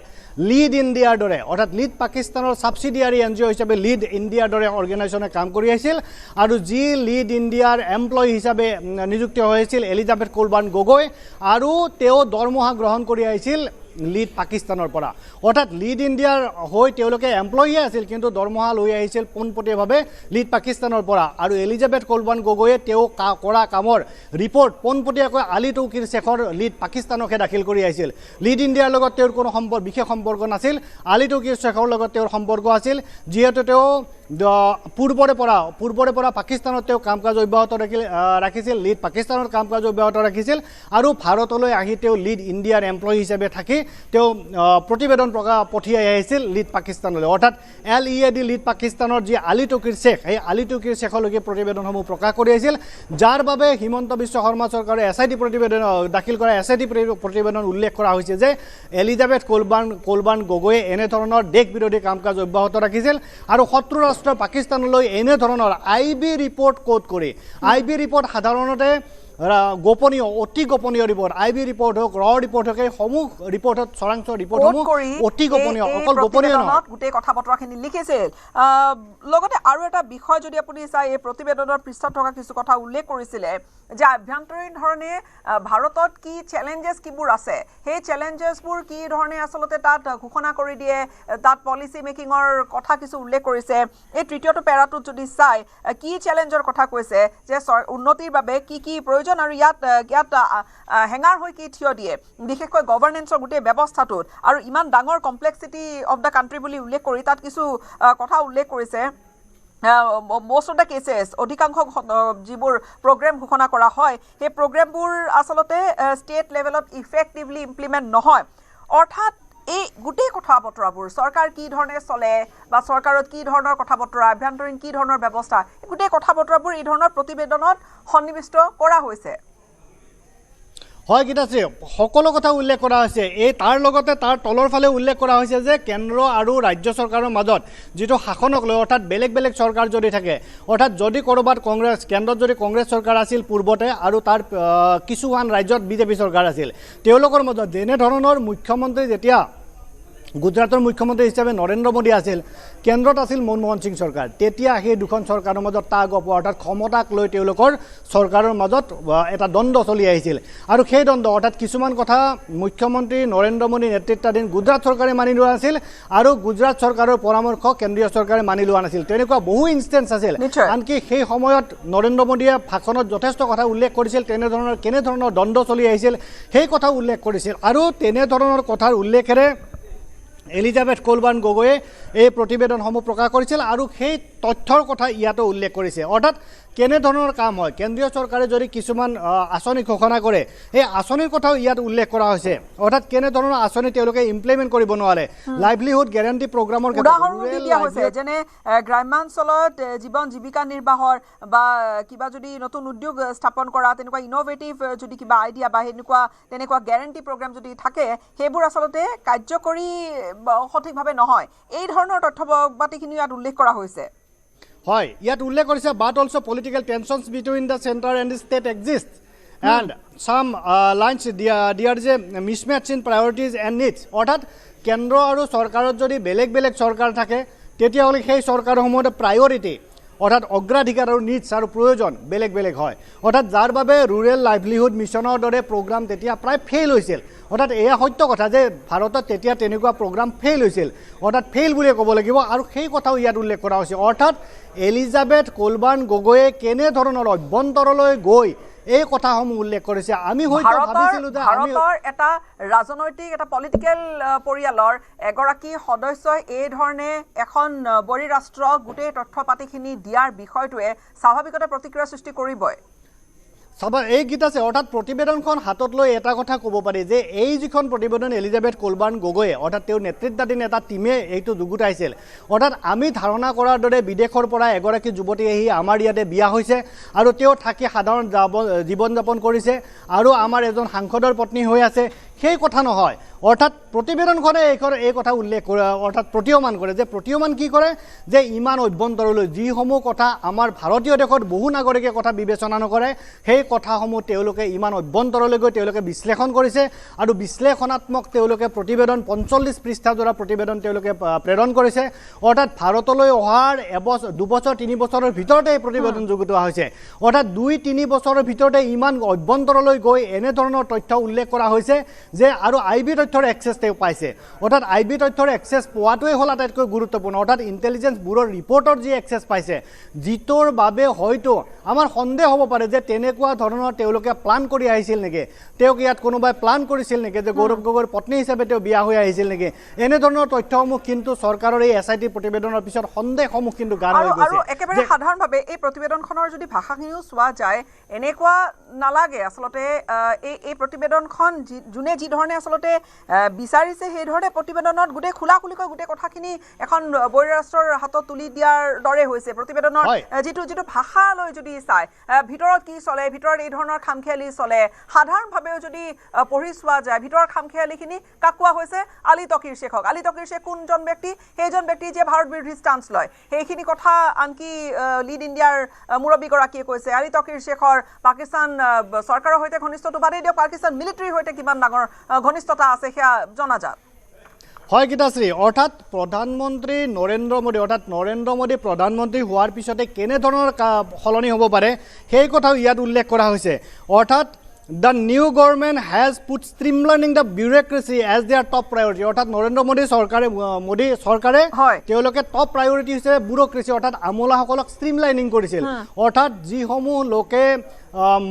Speaker 12: লিড ইণ্ডিয়াৰ দৰে অৰ্থাৎ লিড পাকিস্তানৰ ছাবচিডিয়াৰী NGO হিচাপে লিড ইণ্ডিয়াৰ দৰে অৰ্গেনাইজেশ্যনে কাম কৰি আহিছিল আৰু যি লিড ইণ্ডিয়াৰ এমপ্লয়ী হিচাপে নিযুক্ত হৈছিল এলিজাবেথ কোলবাৰ্ণ গগৈ আৰু তেওঁ দৰমহা গ্ৰহণ কৰি আহিছিল লিড পাকিস্তানৰ পৰা অৰ্থাৎ লিড ইণ্ডিয়াৰ হৈ তেওঁলোকে এমপ্লয়ীয়ে আছিল কিন্তু দৰমহা লৈ আহিছিল পোনপটীয়াভাৱে লিড পাকিস্তানৰ পৰা আৰু এলিজাবেথ কোলবাৰ্ণ গগৈয়ে তেওঁ কৰা কামৰ ৰিপৰ্ট পোনপটীয়াকৈ আলী তৌকিৰ শেখৰ লিড পাকিস্তানকহে দাখিল কৰি আহিছিল লিড ইণ্ডিয়াৰ লগত তেওঁৰ কোনো বিশেষ সম্পৰ্ক নাছিল আলী তৌকিৰ শেখৰ লগত তেওঁৰ সম্পৰ্ক আছিল যিহেতু তেওঁ পূৰ্বৰে পৰা পাকিস্তানত তেওঁ কাম কাজ অব্যাহত ৰাখিছিল লিড পাকিস্তানৰ কাম কাজ অব্যাহত ৰাখিছিল আৰু ভাৰতলৈ আহি তেওঁ লিড ইণ্ডিয়াৰ এমপ্লয়ী হিচাপে থাকি তেওঁ প্ৰতিবেদন পঠিয়াই আহিছিল লিড পাকিস্তানলৈ অৰ্থাৎ LEAD লিড পাকিস্তানৰ যি আলী টকিৰ শেখ এই আলী টকিৰ শেখলৈকে প্ৰতিবেদনসমূহ প্ৰকাশ কৰি আহিছিল যাৰ বাবে হিমন্ত বিশ্ব শৰ্মা চৰকাৰে SIT প্ৰতিবেদন দাখিল কৰা SIT প্ৰতিবেদন উল্লেখ কৰা হৈছে যে এলিজাবেথ কোলবাৰ্ণ গগৈয়ে এনেধৰণৰ দেশ বিৰোধী কাম কাজ অব্যাহত ৰাখিছিল আৰু শত্ৰু ৰাষ্ট্ৰ পাকিস্তানলৈ এনেধৰণৰ IB ৰিপৰ্ট কোড কৰি IB ৰিপৰ্ট সাধাৰণতে গোপনীয় অতি গোপনীয় ৰিপৰ্ট IB ৰিপৰ্ট হোক ৰিপৰ্ট হোক এই সমূহ ৰিপৰ্টত চৰাংশ ৰিপৰ্টসমূহ অতি গোপনীয় অকল গোপনীয় নহয়
Speaker 11: গোটেই কথা বতৰাখিনি লিখিছিল লগতে আৰু এটা বিষয় যদি আপুনি চাই এই প্ৰতিবেদনৰ পৃষ্ঠাত থকা কিছু কথা উল্লেখ কৰিছিলে যে আভ্যন্তৰীণ ধৰণে ভাৰতত কি চেলেঞ্জেছ কিবোৰ আছে সেই চেলেঞ্জেছবোৰ কি ধৰণে আচলতে তাত ঘোষণা কৰি দিয়ে তাত পলিচি মেকিঙৰ কথা কিছু উল্লেখ কৰিছে এই তৃতীয়টো পেৰাটোত যদি চাই কি চেলেঞ্জৰ কথা কৈছে যে উন্নতিৰ বাবে কি কি প্ৰয়োজন আৰু ইয়াত হেঙাৰ হৈ কি থিয় দিয়ে বিশেষকৈ গভৰ্নেন্সৰ গোটেই ব্যৱস্থাটোত আৰু ইমান ডাঙৰ কমপ্লেক্সিটি অফ দ্য কাণ্ট্ৰি বুলি উল্লেখ কৰি তাত কিছু কথা উল্লেখ কৰিছে most of the cases অধিকাংশ যিবোৰ প্ৰগ্ৰেম ঘোষণা কৰা হয় সেই প্ৰগ্ৰেমবোৰ আচলতে ষ্টেট লেভেলত ইফেক্টিভলি ইমপ্লিমেণ্ট নহয় অৰ্থাৎ এই গোটেই কথা বতৰাবোৰ চৰকাৰ কি ধৰণে চলে বা চৰকাৰত কি ধৰণৰ কথা বতৰা আভ্যন্তৰীণ কি ধৰণৰ ব্যৱস্থা গোটেই কথা বতৰাবোৰ এই ধৰণৰ প্ৰতিবেদনত সন্নিৱিষ্ট কৰা হৈছে
Speaker 12: হয় গীতাশ্ৰী সকলো কথা উল্লেখ কৰা হৈছে এই তাৰ লগতে তাৰ তলৰ ফালে উল্লেখ কৰা হৈছে যে কেন্দ্ৰ আৰু ৰাজ্য চৰকাৰৰ মাজত যিটো শাসনক লৈ অৰ্থাৎ বেলেগ বেলেগ চৰকাৰ যদি থাকে অৰ্থাৎ যদি ক'ৰবাত কংগ্ৰেছ কেন্দ্ৰত যদি কংগ্ৰেছ চৰকাৰ আছিল পূৰ্বতে আৰু তাৰ কিছুমান ৰাজ্যত বিজেপি চৰকাৰ আছিল তেওঁলোকৰ মাজত যেনেধৰণৰ মুখ্যমন্ত্ৰী যেতিয়া গুজৰাটৰ মুখ্যমন্ত্ৰী হিচাপে নৰেন্দ্ৰ মোদী আছিল কেন্দ্ৰত আছিল মনমোহন সিং চৰকাৰ তেতিয়া সেই দুখন চৰকাৰৰ মাজত টাগ অফ ৱাৰ অৰ্থাৎ ক্ষমতাক লৈ তেওঁলোকৰ চৰকাৰৰ মাজত এটা দ্বন্দ্ব চলি আহিছিল আৰু সেই দ্বন্দ্ব অৰ্থাৎ কিছুমান কথা মুখ্যমন্ত্ৰী নৰেন্দ্ৰ মোদী নেতৃত্বাধীন গুজৰাট চৰকাৰে মানি লোৱা নাছিল আৰু গুজৰাট চৰকাৰৰ পৰামৰ্শ কেন্দ্ৰীয় চৰকাৰে মানি লোৱা নাছিল তেনেকুৱা বহু ইনষ্টেন্স আছিল আনকি সেই সময়ত নৰেন্দ্ৰ মোদীয়ে ভাষণত যথেষ্ট কথা উল্লেখ কৰিছিল কেনেধৰণৰ দ্বন্দ্ব চলি আহিছিল সেই কথা উল্লেখ কৰিছিল আৰু তেনেধৰণৰ কথাৰ উল্লেখেৰে এলিজাবেথ কোলবাৰ্ণ গগৈয়ে এই প্ৰতিবেদনসমূহ প্ৰকাশ কৰিছিল আৰু সেই তথ্যৰ কথা ইয়াতো উল্লেখ কৰিছে অৰ্থাৎ কেনেধৰণৰ কাম হয় কেন্দ্ৰীয় চৰকাৰে যদি কিছুমান আঁচনি ঘোষণা কৰে এই আঁচনিৰ কথাও ইয়াত উল্লেখ কৰা হৈছে অৰ্থাৎ কেনেধৰণৰ আঁচনি তেওঁলোকে ইমপ্লিমেণ্ট কৰিব নোৱাৰে লাইভলিহুড গেৰাণ্টি প্ৰগ্ৰামৰ
Speaker 11: উদাহৰণ দিয়া হৈছে যেনে গ্ৰাম্যাঞ্চলত জীৱন জীৱিকা নিৰ্বাহৰ বা কিবা যদি নতুন উদ্যোগ স্থাপন কৰা তেনেকুৱা ইনোভেটিভ যদি কিবা আইডিয়া বা তেনেকুৱা গেৰাণ্টি প্ৰগ্ৰাম যদি থাকে সেইবোৰ আচলতে কাৰ্যকৰী সঠিকভাৱে নহয় এই ধৰণৰ তথ্য বাতিখিনি ইয়াত উল্লেখ কৰা হৈছে
Speaker 12: হয় ইয়াত উল্লেখ কৰিছে but also political tensions between the centre and the state exist and some lines there যে mismatch in priorities and needs অর্থাৎ কেন্দ্র আৰু চৰকাৰত যদি বেলেগ বেলেগ চৰকাৰ থাকে তেতিয়াহ'লে সেই চৰকাৰসমূহৰ প্ৰায়োৰিটি অৰ্থাৎ অগ্ৰাধিকাৰ আৰু নিডস আৰু প্ৰয়োজন বেলেগ বেলেগ হয় অৰ্থাৎ যাৰ বাবে ৰুৰেল লাইভলিহুড মিছনৰ দৰে প্ৰগ্ৰাম তেতিয়া প্ৰায় ফেইল হৈছিল অৰ্থাৎ এয়া সত্য কথা যে ভাৰতত তেতিয়া তেনেকুৱা প্ৰগ্ৰাম ফেইল হৈছিল অৰ্থাৎ ফেইল বুলিয়ে ক'ব লাগিব আৰু সেই কথাও ইয়াত উল্লেখ কৰা হৈছে অৰ্থাৎ এলিজাবেথ কোলবাৰ্ণ গগৈয়ে কেনেধৰণৰ অভ্যন্তৰলৈ গৈ এই কথাসমূহ উল্লেখ কৰিছে আমি হয়তো ভাবিছিলোঁ যে
Speaker 11: ভাৰতৰ এটা ৰাজনৈতিক এটা পলিটিকেল পৰিয়ালৰ এগৰাকী সদস্যই এই ধৰণে এখন বড়ি ৰাষ্ট্ৰক গোটেই তথ্য পাতিখিনি দিয়াৰ বিষয়টোৱে স্বাভাৱিকতে প্ৰতিক্ৰিয়া সৃষ্টি কৰিবই
Speaker 12: এই গীত আছে অৰ্থাৎ প্ৰতিবেদনখন হাতত লৈ এটা কথা ক'ব পাৰি যে এই যিখন প্ৰতিবেদন এলিজাবেথ কোলবাৰ্ণ গগৈয়ে অৰ্থাৎ তেওঁৰ নেতৃত্বাধীন এটা টীমে এইটো যুগুতাইছিল অৰ্থাৎ আমি ধাৰণা কৰাৰ দৰে বিদেশৰ পৰা এগৰাকী যুৱতী আহি আমাৰ ইয়াতে বিয়া হৈছে আৰু তেওঁ থাকি সাধাৰণ জীৱন যাপন কৰিছে আৰু আমাৰ এজন সাংসদৰ পত্নী হৈ আছে সেই কথা নহয় অৰ্থাৎ প্ৰতিবেদনখনে এই কথা উল্লেখ কৰে অৰ্থাৎ প্ৰতীয়মান কৰে যে প্ৰতীয়মান কি কৰে যে ইমান অভ্যন্তৰলৈ যিসমূহ কথা আমাৰ ভাৰতীয় দেশত বহু নাগৰিকে কথা বিবেচনা নকৰে সেই কথাসমূহ তেওঁলোকে ইমান অভ্যন্তৰলৈ গৈ তেওঁলোকে বিশ্লেষণ কৰিছে আৰু বিশ্লেষণাত্মক তেওঁলোকে প্ৰতিবেদন 45 পৃষ্ঠাজোৰা প্ৰতিবেদন তেওঁলোকে প্ৰেৰণ কৰিছে অৰ্থাৎ ভাৰতলৈ অহাৰ দুবছৰ 3 বছৰৰ ভিতৰতে এই প্ৰতিবেদন যুগুতোৱা হৈছে অৰ্থাৎ 2-3 বছৰৰ ভিতৰতে ইমান অভ্যন্তৰলৈ গৈ এনেধৰণৰ তথ্য উল্লেখ কৰা হৈছে যে আৰু আইবি তথ্য তথ্যৰ এক্সেছ তেওঁ পাইছে অৰ্থাৎ IB তথ্যৰ এক্সেছ পোৱাটোৱে হ'ল আটাইতকৈ গুৰুত্বপূৰ্ণ অৰ্থাৎ ইণ্টেলিজেন্স ব্যুৰৰ ৰিপৰ্টৰ যি এক্সেছ পাইছে যিটোৰ বাবে হয়তো আমাৰ সন্দেহ হ'ব পাৰে যে তেনেকুৱা ধৰণৰ তেওঁলোকে প্লান কৰি আহিছিল নেকি তেওঁক ইয়াত কোনোবাই প্লান কৰিছিল নেকি যে গৌৰৱ গগৈৰ পত্নী হিচাপে তেওঁ বিয়া হৈ আহিছিল নেকি এনে ধৰণৰ তথ্যসমূহ কিন্তু চৰকাৰৰ এই SIT প্ৰতিবেদনৰ পিছত সন্দেহসমূহ কিন্তু গাঢ় হৈ গৈছে
Speaker 11: আৰু একেবাৰে সাধাৰণভাৱে এই প্ৰতিবেদনখনৰ যদি ভাষাখিনিও চোৱা যায় এনেকুৱা নালাগে আচলতে এই প্ৰতিবেদনখন যোনে যি ধৰণে আচলতে বিচাৰিছে সেই ধৰণে প্ৰতিবেদনত গোটেই খোলাখুলিকৈ গোটেই কথাখিনি এখন বহিৰাষ্ট্ৰৰ হাতত তুলি দিয়াৰ দৰে হৈছে প্ৰতিবেদনৰ যিটো ভাষালৈ যদি চাই ভিতৰত কি চলে ভিতৰত এই ধৰণৰ খামখেয়ালি চলে সাধাৰণভাৱেও যদি পঢ়ি চোৱা যায় ভিতৰৰ খামখেয়ালিখিনি কাকুৱা হৈছে আলী তকিৰ শেখক আলী তকিৰ শেখ কোনজন ব্যক্তি সেইজন ব্যক্তি যে ভাৰত বিৰোধী ষ্টান্স লয় সেইখিনি কথা আনকি লিড ইণ্ডিয়াৰ মুৰব্বীগৰাকীয়ে কৈছে আলী তকিৰ শেখৰ পাকিস্তান চৰকাৰৰ সৈতে ঘনিষ্ঠটো বাদেই দিয়ক পাকিস্তান মিলিটাৰীৰ সৈতে কিমান ডাঙৰ ঘনিষ্ঠতা আছে সেয়া জনাজাত
Speaker 12: হয় গীতাশ্ৰী অৰ্থাৎ প্ৰধানমন্ত্ৰী নৰেন্দ্ৰ মোদী প্ৰধানমন্ত্ৰী হোৱাৰ পিছতে কেনেধৰণৰ সলনি হ'ব পাৰে সেই কথাও ইয়াত উল্লেখ কৰা হৈছে অৰ্থাৎ The new government has put streamlining the bureaucracy as their top priority. অর্থাৎ নরেন্দ্র মোদী সরকারে তেওঁলোকে টপ প্ৰায়ৰিটি হিচাপে ব্যুৰক্ৰেচি অৰ্থাৎ আমোলাসকলক ষ্ট্ৰীমলাইনিং কৰিছিল অৰ্থাৎ যিসমূহ লোকে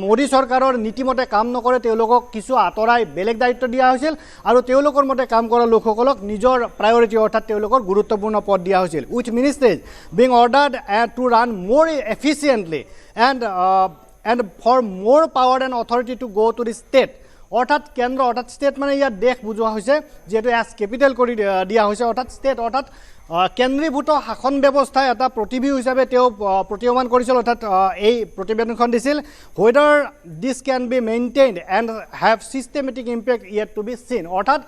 Speaker 12: মোদী চৰকাৰৰ নীতিমতে কাম নকৰে তেওঁলোকক কিছু আঁতৰাই বেলেগ দায়িত্ব দিয়া হৈছিল আৰু তেওঁলোকৰ মতে কাম কৰা লোকসকলক নিজৰ প্ৰায়ৰিটি অৰ্থাৎ তেওঁলোকৰ গুৰুত্বপূৰ্ণ পদ দিয়া হৈছিল উইচ মিনিষ্ট্ৰীজ বিং অৰ্ডাৰ্ড টু ৰান মোৰ এফিচিয়েণ্টলি and for more power and authority to go to the state অৰ্থাৎ কেন্দ্ৰ অৰ্থাৎ ষ্টেট মানে ইয়াত দেশ বুজোৱা হৈছে যেহেতু এছ কেপিটেল কৰি দিয়া হৈছে অৰ্থাৎ ষ্টেট অৰ্থাৎ কেন্দ্ৰীভূত শাসন ব্যৱস্থাই এটা প্ৰতিভি হিচাপে তেওঁ প্ৰতীয়মান কৰিছিল অৰ্থাৎ এই প্ৰতিবেদনখন দিছিল whether this can be maintained and have systematic impact yet to be seen অৰ্থাৎ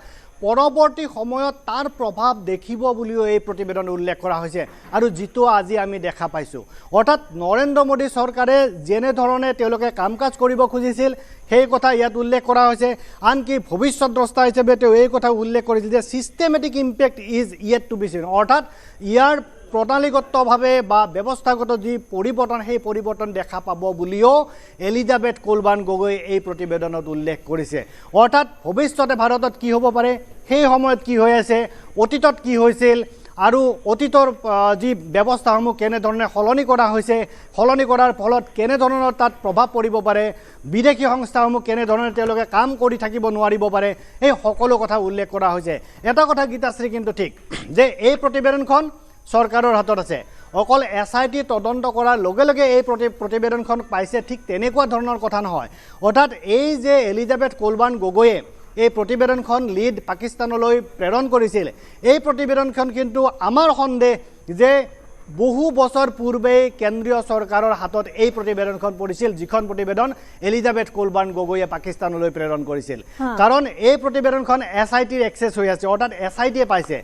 Speaker 12: পৰৱৰ্তী সময়ত তাৰ প্ৰভাৱ দেখিব বুলিও এই প্ৰতিবেদন উল্লেখ কৰা হৈছে আৰু যিটো আজি আমি দেখা পাইছোঁ অৰ্থাৎ নৰেন্দ্ৰ মোদী চৰকাৰে যেনে ধৰণে তেওঁলোকে কাম কাজ কৰিব খুজিছিল সেই কথা ইয়াত উল্লেখ কৰা হৈছে আনকি ভৱিষ্যত দ্ৰষ্টা হিচাপে তেওঁ এই কথা উল্লেখ কৰিছিল যে systematic impact is yet two be seen অৰ্থাৎ ইয়াৰ প্ৰণালীগতভাৱে বা ব্যৱস্থাগত যি পৰিৱৰ্তন সেই পৰিৱৰ্তন দেখা পাব বুলিও এলিজাবেথ কোলবান গগৈ এই প্ৰতিবেদনত উল্লেখ কৰিছে অৰ্থাৎ ভৱিষ্যতে ভাৰতত কি হ'ব পাৰে সেই সময়ত কি হৈ আছে অতীতত কি হৈছিল আৰু অতীতৰ যি ব্যৱস্থাসমূহ কেনেধৰণে সলনি কৰা হৈছে সলনি কৰাৰ ফলত কেনেধৰণৰ তাত প্ৰভাৱ পৰিব পাৰে বিদেশী সংস্থাসমূহ কেনেধৰণে তেওঁলোকে কাম কৰি থাকিব নোৱাৰিব পাৰে এই সকলো কথা উল্লেখ কৰা হৈছে এটা কথা গীতাশ্ৰী কিন্তু ঠিক যে এই প্ৰতিবেদনখন চৰকাৰৰ হাতত আছে অকল SIT তদন্ত কৰাৰ লগে লগে এই প্ৰতিবেদনখন পাইছে ঠিক তেনেকুৱা ধৰণৰ কথা নহয় অৰ্থাৎ এই যে এলিজাবেথ কোলবান গগৈয়ে এই প্ৰতিবেদনখন লিড পাকিস্তানলৈ প্ৰেৰণ কৰিছিল এই প্ৰতিবেদনখন কিন্তু আমাৰ সন্দেহ যে বহু বছৰ পূৰ্বে কেন্দ্ৰীয় চৰকাৰৰ হাতত এই প্ৰতিবেদনখন পৰিছিল যিখন প্ৰতিবেদন এলিজাবেথ কোলবান গগৈয়ে পাকিস্তানলৈ প্ৰেৰণ কৰিছিল কাৰণ এই প্ৰতিবেদনখন SITৰ এক্সেছ হৈ আছে অৰ্থাৎ SITয়ে পাইছে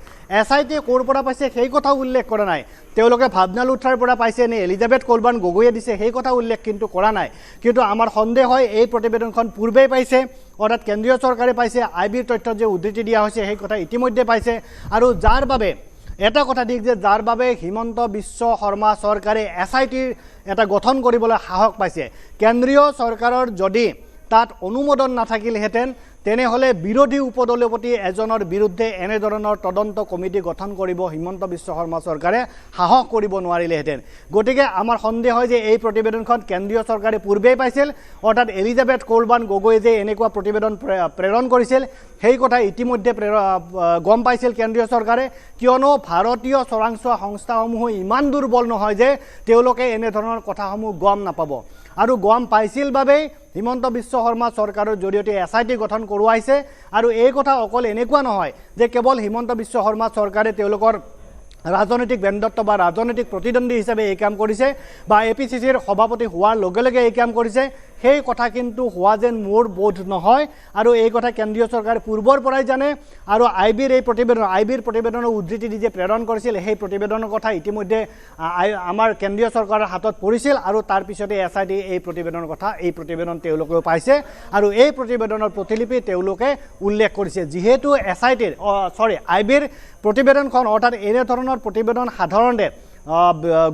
Speaker 12: SITয়ে ক'ৰ পৰা পাইছে সেই কথা উল্লেখ কৰা নাই তেওঁলোকে ভাবনা লুথাৰ পৰা পাইছে নে এলিজাবেথ কোলবান গগৈয়ে দিছে সেই কথা উল্লেখ কিন্তু কৰা নাই কিন্তু আমাৰ সন্দেহ হয় এই প্ৰতিবেদনখন পূৰ্বেই পাইছে অৰ্থাৎ কেন্দ্ৰীয় চৰকাৰে পাইছে IBৰ তথ্য যে উদ্ধৃতি দিয়া হৈছে সেই কথা ইতিমধ্যে পাইছে আৰু যাৰ বাবে এটা কথা ঠিক যে যাৰ বাবে হিমন্ত বিশ্ব শৰ্মা চৰকাৰে SITৰ এটা গঠন কৰিবলৈ সাহস পাইছে কেন্দ্ৰীয় চৰকাৰৰ যদি তাত অনুমোদন নাথাকিলহেঁতেন তেনেহ'লে বিৰোধী উপদলপতি এজনৰ বিৰুদ্ধে এনেধৰণৰ তদন্ত কমিটি গঠন কৰিব হিমন্ত বিশ্ব শৰ্মা চৰকাৰে সাহস কৰিব নোৱাৰিলেহেঁতেন গতিকে আমাৰ সন্দেহ হয় যে এই প্ৰতিবেদনখন কেন্দ্ৰীয় চৰকাৰে পূৰ্বেই পাইছিল অৰ্থাৎ এলিজাবেথ কোলবান গগৈ যে এনেকুৱা প্ৰতিবেদন প্ৰেৰণ কৰিছিল সেই কথা ইতিমধ্যে গম পাইছিল কেন্দ্ৰীয় চৰকাৰে কিয়নো ভাৰতীয় চোৰাংচোৱা সংস্থাসমূহ ইমান দুৰ্বল নহয় যে তেওঁলোকে এনেধৰণৰ কথাসমূহ গম নাপাব আৰু গম পাইছিল বাবেই হিমন্ত বিশ্ব শৰ্মা চৰকাৰৰ জৰিয়তে SIT গঠন কৰোৱাইছে আৰু এই কথা অকল এনেকুৱা নহয় যে কেৱল হিমন্ত বিশ্ব শৰ্মা চৰকাৰে তেওঁলোকৰ ৰাজনৈতিক বেণ্ডত্ব বা ৰাজনৈতিক প্ৰতিদ্বন্দ্বী হিচাপে এই কাম কৰিছে বা APCCৰ সভাপতি হোৱাৰ লগে লগে এই কাম কৰিছে সেই কথা কিন্তু হোৱা যেন মোৰ বোধ নহয় আৰু এই কথা কেন্দ্ৰীয় চৰকাৰে পূৰ্বৰ পৰাই জানে আৰু IBৰ প্ৰতিবেদনৰ উদ্ধৃতি দি যে প্ৰেৰণ কৰিছিল সেই প্ৰতিবেদনৰ কথা ইতিমধ্যে আমাৰ কেন্দ্ৰীয় চৰকাৰৰ হাতত পৰিছিল আৰু তাৰ পিছতে SIT এই প্ৰতিবেদনৰ কথা এই প্ৰতিবেদন তেওঁলোকেও পাইছে আৰু এই প্ৰতিবেদনৰ প্ৰতিলিপি তেওঁলোকে উল্লেখ কৰিছে যিহেতু IBৰ প্ৰতিবেদনখন অৰ্থাৎ এনে ধৰণৰ প্ৰতিবেদন সাধাৰণতে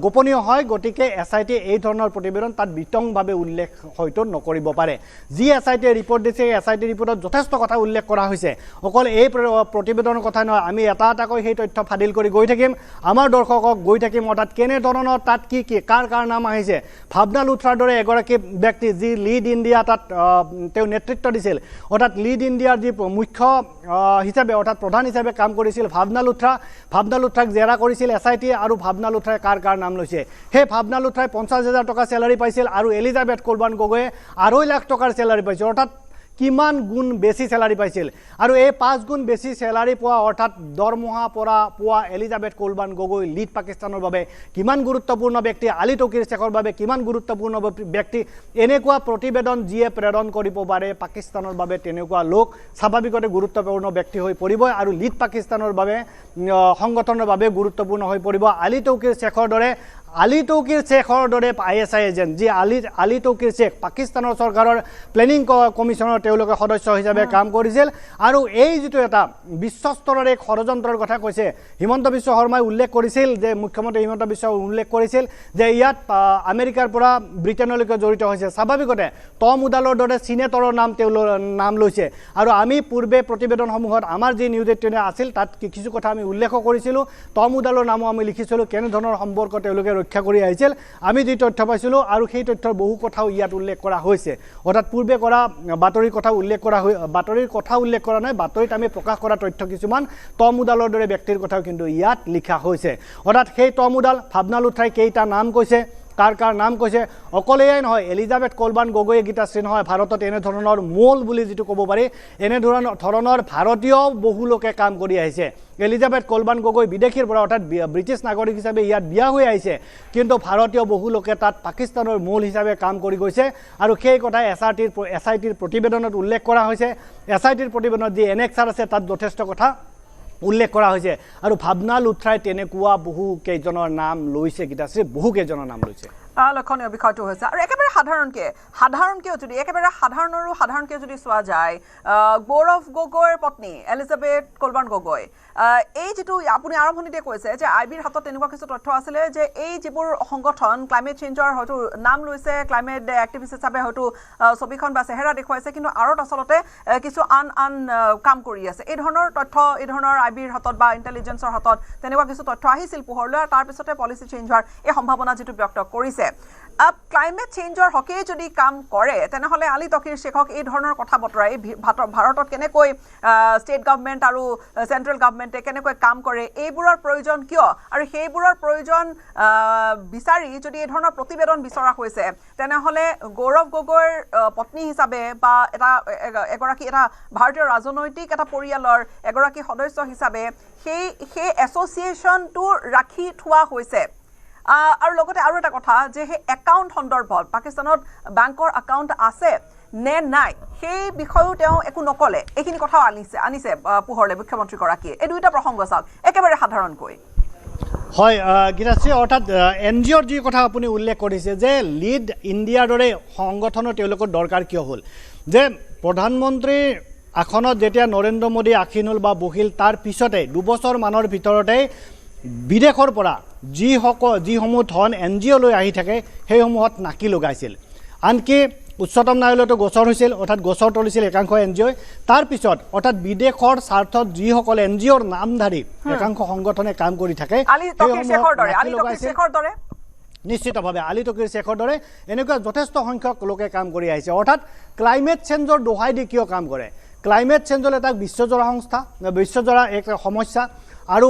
Speaker 12: গোপনীয় হয় গতিকে SIT এই ধৰণৰ প্ৰতিবেদন তাত বিতংভাৱে উল্লেখ হয়তো নকৰিব পাৰে যি SIT ৰিপৰ্ট দিছে SIT ৰিপৰ্টত যথেষ্ট কথা উল্লেখ কৰা হৈছে অকল এই প্ৰতিবেদনৰ কথা নহয় আমি এটা এটাকৈ সেই তথ্য ফাদিল কৰি গৈ থাকিম আমাৰ দৰ্শকক গৈ থাকিম অৰ্থাৎ কেনে ধৰণৰ তাত কি কি কাৰ নাম আহিছে ভাৱনা লুথৰাৰ দৰে এগৰাকী ব্যক্তি যি লিড ইণ্ডিয়া তাত তেওঁ নেতৃত্ব দিছিল অৰ্থাৎ লিড ইণ্ডিয়াৰ যি মুখ্য হিচাপে অৰ্থাৎ প্ৰধান হিচাপে কাম কৰিছিল ভাৱনা লুথৰাক জেৰা কৰিছিল SIT আৰু ভাৱনা লুথৰাই কাৰ নাম লৈছে সেই ভাৱনা লুথৰাই 50,000 টকা চেলাৰি পাইছিল আৰু এলিজাবেথ কলবাৰ্ণ গগৈয়ে 2.5 লাখ টকাৰ চেলাৰি পাইছিল অৰ্থাৎ কিমান গুণ বেছি চেলাৰি পাইছিল আৰু এই 5 গুণ বেছি চেলাৰি পোৱা অৰ্থাৎ দৰমহা পৰা পোৱা এলিজাবেথ কলবাৰ্ণ গগৈ লিড পাকিস্তানৰ বাবে কিমান গুৰুত্বপূৰ্ণ ব্যক্তি আলী তকিৰ শেখৰ বাবে কিমান গুৰুত্বপূৰ্ণ ব্যক্তি এনেকুৱা প্ৰতিবেদন যিয়ে প্ৰেৰণ কৰিব পাৰে পাকিস্তানৰ বাবে তেনেকুৱা লোক স্বাভাৱিকতে গুৰুত্বপূৰ্ণ ব্যক্তি হৈ পৰিব আৰু লিড পাকিস্তানৰ বাবে সংগঠনৰ বাবে গুৰুত্বপূৰ্ণ হৈ পৰিব আলী তকিৰ শেখৰ দৰে ISI এজেণ্ট যি আলী তকিৰ শেখ পাকিস্তানৰ চৰকাৰৰ প্লেনিং কমিশ্যনৰ তেওঁলোকে সদস্য হিচাপে কাম কৰিছিল আৰু এই যিটো এটা বিশ্বস্তৰৰ এক ষড়যন্ত্ৰৰ কথা কৈছে হিমন্ত বিশ্ব শৰ্মাই উল্লেখ কৰিছিল যে মুখ্যমন্ত্ৰী হিমন্ত বিশ্ব উল্লেখ কৰিছিল যে ইয়াত আমেৰিকাৰ পৰা ব্ৰিটেনলৈকে জড়িত হৈছে স্বাভাৱিকতে টম উডালৰ দৰে চিনেটৰৰ নাম লৈছে আৰু আমি পূৰ্বে প্ৰতিবেদনসমূহত আমাৰ যি নিউজ 18 আছিল তাত কিছু কথা আমি উল্লেখ কৰিছিলোঁ টম উডালৰ নামো আমি লিখিছিলোঁ কেনেধৰণৰ সম্পৰ্ক তেওঁলোকে ৰক্ষা কৰি আহিছিল আমি যি তথ্য পাইছিলোঁ আৰু সেই তথ্যৰ বহু কথাও ইয়াত উল্লেখ কৰা হৈছে অৰ্থাৎ পূৰ্বে কৰা বাতৰিৰ কথা উল্লেখ কৰা বাতৰিৰ কথা উল্লেখ কৰা নাই বাতৰিত আমি প্ৰকাশ কৰা তথ্য কিছুমান টম উডালৰ দৰে ব্যক্তিৰ কথাও কিন্তু ইয়াত লিখা হৈছে অৰ্থাৎ সেই টম উডাল ভাৱনা লুথৰাই কেইটা নাম কৈছে কাৰ নাম কৈছে অকল এয়াই নহয় এলিজাবেথ কলবাৰ্ণ গগৈ গীতাশ্ৰী নহয় ভাৰতত এনেধৰণৰ মূল বুলি যিটো ক'ব পাৰি এনেধৰণৰ ভাৰতীয় বহু লোকে কাম কৰি আহিছে এলিজাবেথ কলবাৰ্ণ গগৈ বিদেশীৰ পৰা অৰ্থাৎ ব্ৰিটিছ নাগৰিক হিচাপে ইয়াত বিয়া হৈ আহিছে কিন্তু ভাৰতীয় বহু লোকে তাত পাকিস্তানৰ মূল হিচাপে কাম কৰি গৈছে আৰু সেই কথা SITৰ প্ৰতিবেদনত উল্লেখ কৰা হৈছে SITৰ প্ৰতিবেদনত যি এনেক্সাৰ আছে তাত যথেষ্ট কথা উল্লেখ কৰা হৈছে আৰু ভাৱনা লুথৰাই তেনেকুৱা বহু কেইজনৰ নাম লৈছে গীতাশ্ৰী বহু কেইজনৰ নাম লৈছে
Speaker 11: লক্ষণীয় বিষয়টো হৈছে আৰু একেবাৰে সাধাৰণকৈ যদি একেবাৰে সাধাৰণকৈ যদি চোৱা যায় গৌৰৱ গগৈৰ পত্নী এলিজাবেথ কলবাৰ্ণ গগৈ এই যেটো আপুনি আৰম্ভণিতে কৈছে যে আইবিৰ হাতত তেনেকুৱা কিছু তথ্য আছিলে যে এই যিবোৰ সংগঠন ক্লাইমেট চেঞ্জৰ হয়তো নাম লৈছে ক্লাইমেট এক্টিভিষ্ট হিচাপে হয়তো ছবিখন বা চেহেৰা দেখুৱাইছে কিন্তু আৰত আচলতে কিছু আন কাম কৰি আছে এই ধৰণৰ তথ্য এই ধৰণৰ আইবিৰ হাতত বা ইণ্টেলিজেন্সৰ হাতত তেনেকুৱা কিছু তথ্য আহিছিল পোহৰলৈ আৰু তাৰ পিছতে পলিচি চেঞ্জ হোৱাৰ এই সম্ভাৱনা যেটো ব্যক্ত কৰিছে ক্লাইমেট চেঞ্জৰ হকে যদি কাম কৰে তেনেহলে আলী তকিৰ শেখক এই ধৰণৰ কথা বতৰাই ভাৰতত কেনেকৈ ষ্টেট গভৰ্ণমেণ্ট আৰু চেন্ট্ৰেল গভৰ্ণমেণ্টে কেনেকৈ কাম কৰে এইবোৰৰ প্ৰয়োজন কিয় আৰু সেইবোৰৰ প্ৰয়োজন বিচাৰি যদি এই ধৰণৰ প্ৰতিবেদন বিচৰা হৈছে তেনেহলে গৌৰৱ গগৈৰ পত্নী হিচাপে বা এগৰাকী ভাৰতীয় ৰাজনৈতিক এটা পৰিয়ালৰ এগৰাকী সদস্য হিচাপে সেই এছ'চিয়েশ্যনটো ৰাখি থোৱা হৈছে আৰু লগতে আৰু এটা কথা যে সেই একাউণ্ট সন্দৰ্ভত পাকিস্তানত বেংকৰ একাউণ্ট আছে নে নাই সেই বিষয়েও তেওঁ একো নকলে এইখিনি কথাও আনিছে পোহৰলৈ মুখ্যমন্ত্ৰীগৰাকীয়ে এই দুইটা প্ৰসংগ চাওক একেবাৰে সাধাৰণকৈ
Speaker 12: হয় গীতাশ্ৰী অৰ্থাৎ NGOৰ যি কথা আপুনি উল্লেখ কৰিছে যে লিড ইণ্ডিয়াৰ দৰে সংগঠনৰ তেওঁলোকৰ দৰকাৰ কিয় হ'ল যে প্ৰধানমন্ত্ৰীৰ আসনত যেতিয়া নৰেন্দ্ৰ মোদী আসীন হ'ল বা বহিল তাৰ পিছতে দুবছৰমানৰ ভিতৰতে বিদেশৰ পৰা যিসমূহ ধন NGO লৈ আহি থাকে সেইসমূহত নাকি লগাইছিল আনকি উচ্চতম ন্যায়ালয়তো গোচৰ হৈছিল অৰ্থাৎ গোচৰ তলিছিল একাংশ NGOই তাৰ পিছত অৰ্থাৎ বিদেশৰ স্বাৰ্থত যিসকল NGOৰ নামধাৰী একাংশ সংগঠনে কাম কৰি থাকে নিশ্চিতভাৱে আলী তকিৰ শেখৰ দৰে এনেকুৱা যথেষ্ট সংখ্যক লোকে কাম কৰি আহিছে অৰ্থাৎ ক্লাইমেট চেঞ্জৰ দোহাই দি কিয় কাম কৰে ক্লাইমেট চেঞ্জ হ'ল এটা বিশ্বজোৰা এক সমস্যা আৰু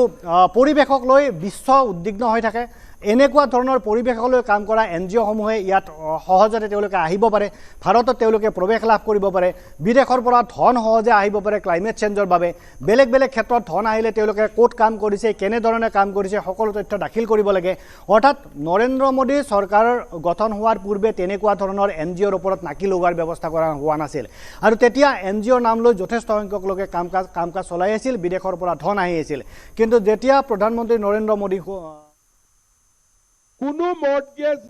Speaker 12: পৰিৱেশক লৈ বিশ্ব উদ্বিগ্ন হৈ থাকে এনেকুৱা ধৰণৰ পৰিৱেশলৈ কাম কৰা NGO সমূহে ইয়াত সহজতে তেওঁলোকে আহিব পাৰে ভাৰতত তেওঁলোকে প্ৰৱেশ লাভ কৰিব পাৰে বিদেশৰ পৰা ধন সহজে আহিব পাৰে ক্লাইমেট চেঞ্জৰ বাবে বেলেগ ক্ষেত্ৰত ধন আহিলে তেওঁলোকে ক'ত কাম কৰিছে কেনেধৰণে কাম কৰিছে সকলো তথ্য দাখিল কৰিব লাগে অৰ্থাৎ নৰেন্দ্ৰ মোদী চৰকাৰৰ গঠন হোৱাৰ পূৰ্বে তেনেকুৱা ধৰণৰ NGOৰ ওপৰত নাকি লগোৱাৰ ব্যৱস্থা কৰা হোৱা নাছিল আৰু তেতিয়া NGOৰ নাম লৈ যথেষ্ট সংখ্যক লোকে কাম কাজ চলাই আছিল বিদেশৰ পৰা ধন আহি আছিল কিন্তু যেতিয়া প্ৰধানমন্ত্ৰী নৰেন্দ্ৰ মোদী কোনো মৰ্টগেজ